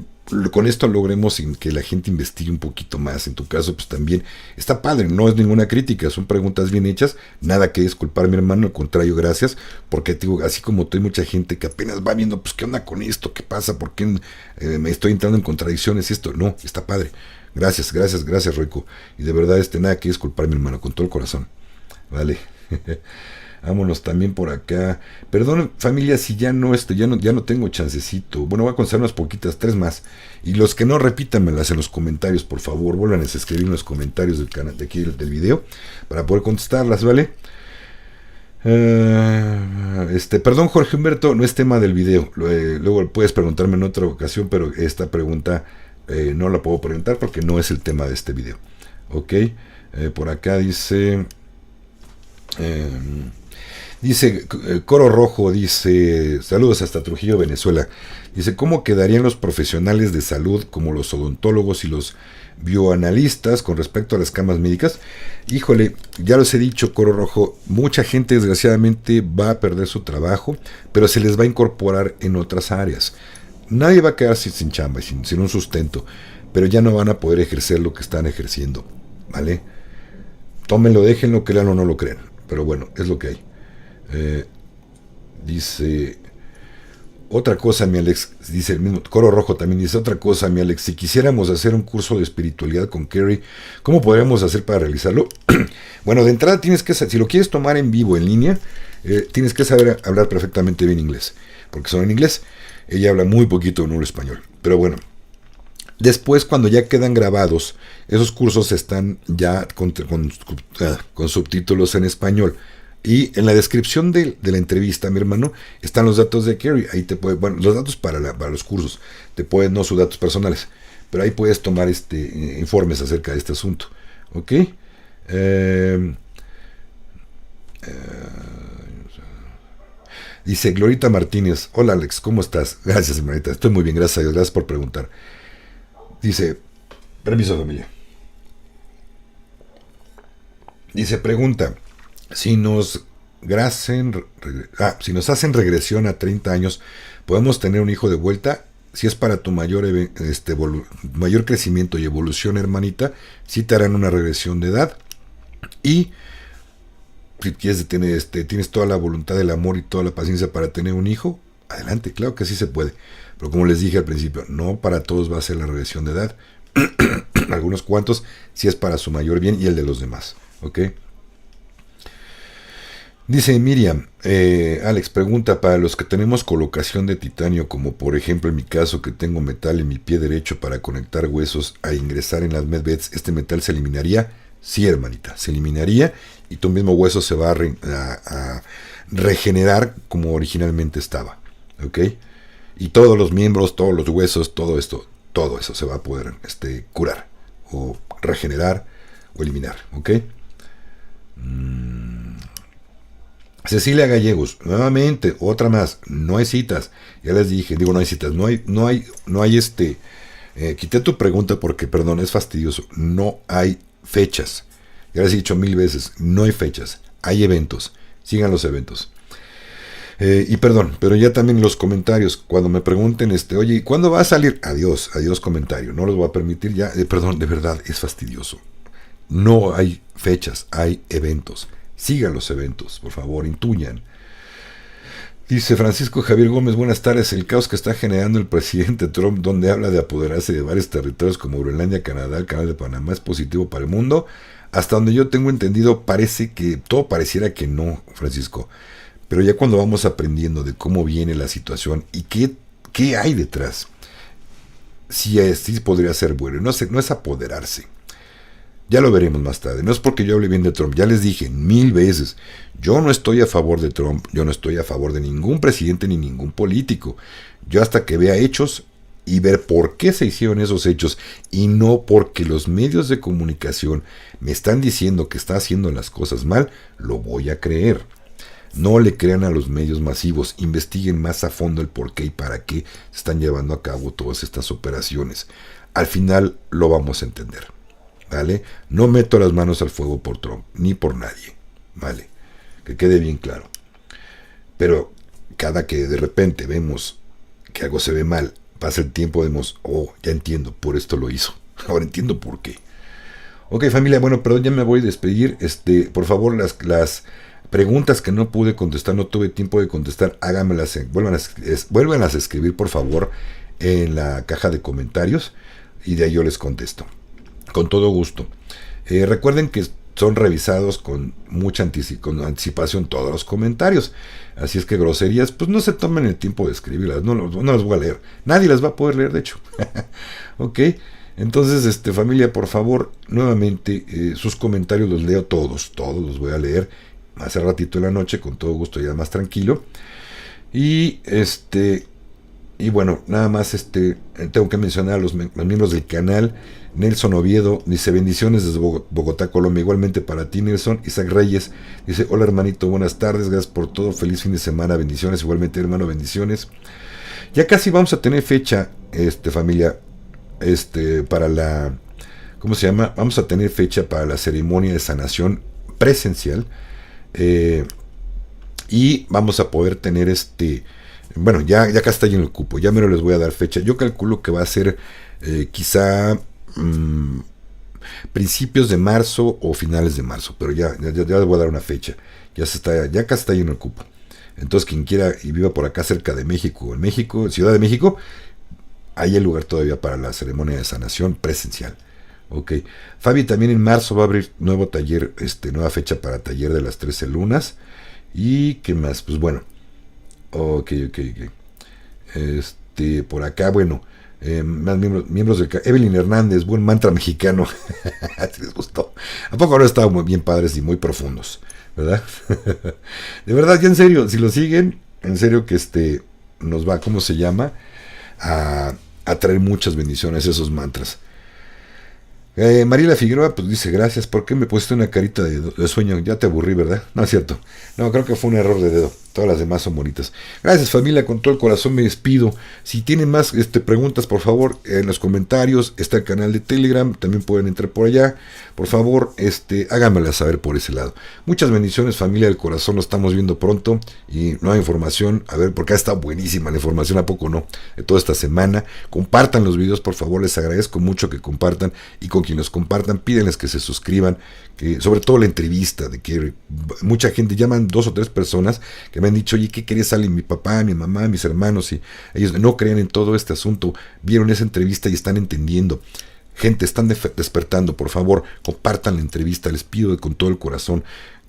con esto logremos que la gente investigue un poquito más. En tu caso, pues también está padre, no es ninguna crítica, son preguntas bien hechas. Nada que disculparme, hermano, al contrario, gracias. Porque digo, así como tú, hay mucha gente que apenas va viendo, pues qué onda con esto, qué pasa, por qué me estoy entrando en contradicciones y esto. No, está padre. Gracias, Roico. Y de verdad, nada que disculpar, mi hermano, con todo el corazón. Vale. Vámonos también por acá. Perdón, familia, si ya no tengo chancecito. Bueno, voy a contestar unas poquitas, 3 más. Y los que no, repítanmelas en los comentarios, por favor. Vuelvan a escribir en los comentarios del canal de aquí del video para poder contestarlas, ¿vale? Perdón, Jorge Humberto, no es tema del video. Luego puedes preguntarme en otra ocasión, pero esta pregunta no la puedo preguntar porque no es el tema de este video. Ok, por acá dice Coro Rojo, dice saludos hasta Trujillo, Venezuela. Dice, ¿cómo quedarían los profesionales de salud como los odontólogos y los bioanalistas con respecto a las camas médicas? Híjole, ya los he dicho, Coro Rojo, mucha gente desgraciadamente va a perder su trabajo, pero se les va a incorporar en otras áreas. Nadie va a quedarse sin chamba, sin un sustento, pero ya no van a poder ejercer lo que están ejerciendo, ¿vale? Tómenlo, déjenlo, créanlo o no lo crean, pero bueno, es lo que hay. Dice, otra cosa, mi Alex, dice el mismo Coro Rojo también, dice, otra cosa, mi Alex, si quisiéramos hacer un curso de espiritualidad con Kerry, ¿cómo podríamos hacer para realizarlo? Bueno, de entrada tienes que, si lo quieres tomar en vivo, en línea, tienes que saber hablar perfectamente bien inglés, porque son en inglés. Ella habla muy poquito nulo español, pero bueno. Después, cuando ya quedan grabados, esos cursos están ya con subtítulos en español. Y en la descripción de la entrevista, mi hermano, están los datos de Kerry. Ahí te puedes, bueno, los datos para los cursos. Te pueden, no sus datos personales, pero ahí puedes tomar informes acerca de este asunto. ¿Ok? Dice Glorita Martínez, hola Alex, ¿cómo estás? Gracias, hermanita, estoy muy bien, gracias a Dios, gracias por preguntar. Dice, permiso, familia. Dice, pregunta, si nos hacen regresión a 30 años, ¿podemos tener un hijo de vuelta? Si es para tu mayor crecimiento y evolución, hermanita, sí te harán una regresión de edad. Y si tienes toda la voluntad del amor y toda la paciencia para tener un hijo, adelante, claro que sí se puede. Pero como les dije al principio, no para todos va a ser la regresión de edad. Algunos cuantos sí es para su mayor bien y el de los demás. ¿Ok? Dice Miriam, Alex, pregunta, para los que tenemos colocación de titanio, como por ejemplo en mi caso que tengo metal en mi pie derecho para conectar huesos a ingresar en las medbeds, ¿este metal se eliminaría? Sí, hermanita, se eliminaría y tu mismo hueso se va a regenerar como originalmente estaba, ¿ok? Y todos los miembros, todos los huesos, todo eso se va a poder curar o regenerar o eliminar, ¿ok? Cecilia Gallegos, nuevamente, otra más, no hay citas. Ya les dije, digo, no hay citas, no hay quité tu pregunta porque, perdón, es fastidioso. No hay fechas. Ya les he dicho 1000 veces, no hay fechas, hay eventos. Sigan los eventos. Y perdón, pero ya también los comentarios, cuando me pregunten, oye, ¿cuándo va a salir? Adiós, adiós comentario, no los voy a permitir ya, perdón, de verdad, es fastidioso. No hay fechas, hay eventos. Sigan los eventos, por favor, intuyan. Dice Francisco Javier Gómez, buenas tardes. El caos que está generando el presidente Trump, donde habla de apoderarse de varios territorios como Groenlandia, Canadá, el Canal de Panamá, es positivo para el mundo. Hasta donde yo tengo entendido, parece que todo pareciera que no, Francisco. Pero ya cuando vamos aprendiendo de cómo viene la situación y qué hay detrás, sí podría ser bueno. No es apoderarse. Ya lo veremos más tarde. No es porque yo hable bien de Trump. Ya les dije 1000 veces. Yo no estoy a favor de Trump. Yo no estoy a favor de ningún presidente ni ningún político. Yo hasta que vea hechos y ver por qué se hicieron esos hechos y no porque los medios de comunicación me están diciendo que está haciendo las cosas mal, lo voy a creer. No le crean a los medios masivos. Investiguen más a fondo el por qué y para qué se están llevando a cabo todas estas operaciones. Al final lo vamos a entender. ¿Vale? No meto las manos al fuego por Trump, ni por nadie, ¿vale? Que quede bien claro. Pero cada que de repente vemos que algo se ve mal, pasa el tiempo, vemos, oh, ya entiendo, por esto lo hizo. Ahora entiendo por qué. Ok, familia, bueno, perdón, ya me voy a despedir. Por favor, las preguntas que no pude contestar, no tuve tiempo de contestar, háganmelas, vuélvanlas a escribir, por favor, en la caja de comentarios y de ahí yo les contesto. Con todo gusto. Recuerden que son revisados con mucha anticipación todos los comentarios. Así es que groserías, pues no se tomen el tiempo de escribirlas. No las voy a leer. Nadie las va a poder leer, de hecho. Ok. Entonces, familia, por favor, nuevamente, sus comentarios los leo todos los voy a leer. Hace ratito en la noche, con todo gusto, ya más tranquilo. Y y bueno, nada más tengo que mencionar a los miembros del canal. Nelson Oviedo dice bendiciones desde Bogotá, Colombia. Igualmente para ti, Nelson. Isaac Reyes dice hola hermanito, buenas tardes, gracias por todo, feliz fin de semana, bendiciones. Igualmente hermano, bendiciones. Ya casi vamos a tener fecha, familia, para la, ¿cómo se llama? Vamos a tener fecha para la ceremonia de sanación presencial. Y vamos a poder tener bueno, ya acá está lleno el cupo, ya menos les voy a dar fecha. Yo calculo que va a ser quizá principios de marzo o finales de marzo, pero ya les voy a dar una fecha. Ya acá está lleno el cupo. Entonces quien quiera y viva por acá cerca de México, Ciudad de México, hay el lugar todavía para la ceremonia de sanación presencial. Ok. Fabi, también en marzo va a abrir nuevo taller, nueva fecha para taller de las 13 lunas. ¿Y qué más? Pues bueno. Ok. Por acá, bueno, más miembros del Evelyn Hernández, buen mantra mexicano. Si les gustó. ¿A poco ahora estaban muy bien padres y muy profundos? ¿Verdad? De verdad, ya en serio, si lo siguen, en serio que nos va, ¿cómo se llama? A traer muchas bendiciones esos mantras. Mariela Figueroa pues dice gracias, ¿por qué me pusiste una carita de sueño? Ya te aburrí, ¿verdad? No es cierto, no, creo que fue un error de dedo. Todas las demás son bonitas. Gracias familia, con todo el corazón me despido. Si tienen más preguntas, por favor, en los comentarios está el canal de Telegram, también pueden entrar por allá. Por favor, háganmela saber por ese lado. Muchas bendiciones familia del corazón, lo estamos viendo pronto. Y nueva información, a ver, porque está buenísima la información, ¿a poco no? De toda esta semana. Compartan los videos, por favor, les agradezco mucho que compartan. Y con quien los compartan, pídenles que se suscriban. Que, sobre todo la entrevista, de que mucha gente, llaman 2 o 3 personas que me han dicho, oye, ¿qué quería salir? Mi papá, mi mamá, mis hermanos, y ellos no creen en todo este asunto, vieron esa entrevista y están entendiendo. Gente, están despertando, por favor, compartan la entrevista, les pido con todo el corazón.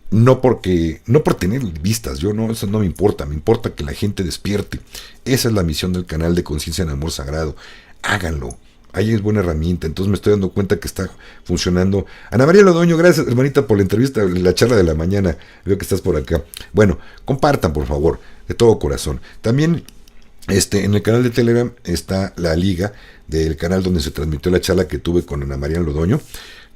No por tener vistas, eso no me importa que la gente despierte. Esa es la misión del canal de Conciencia en Amor Sagrado. Háganlo. Ahí es buena herramienta, entonces me estoy dando cuenta que está funcionando. Ana María Lodoño, gracias hermanita por la entrevista, la charla de la mañana, veo que estás por acá. Bueno, compartan por favor, de todo corazón. También en el canal de Telegram está la liga del canal donde se transmitió la charla que tuve con Ana María Lodoño.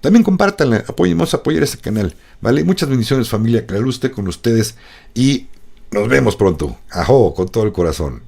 También compártanla, vamos a apoyar ese canal, ¿vale? Muchas bendiciones familia, que la luz esté con ustedes y nos vemos pronto. Ajo, con todo el corazón.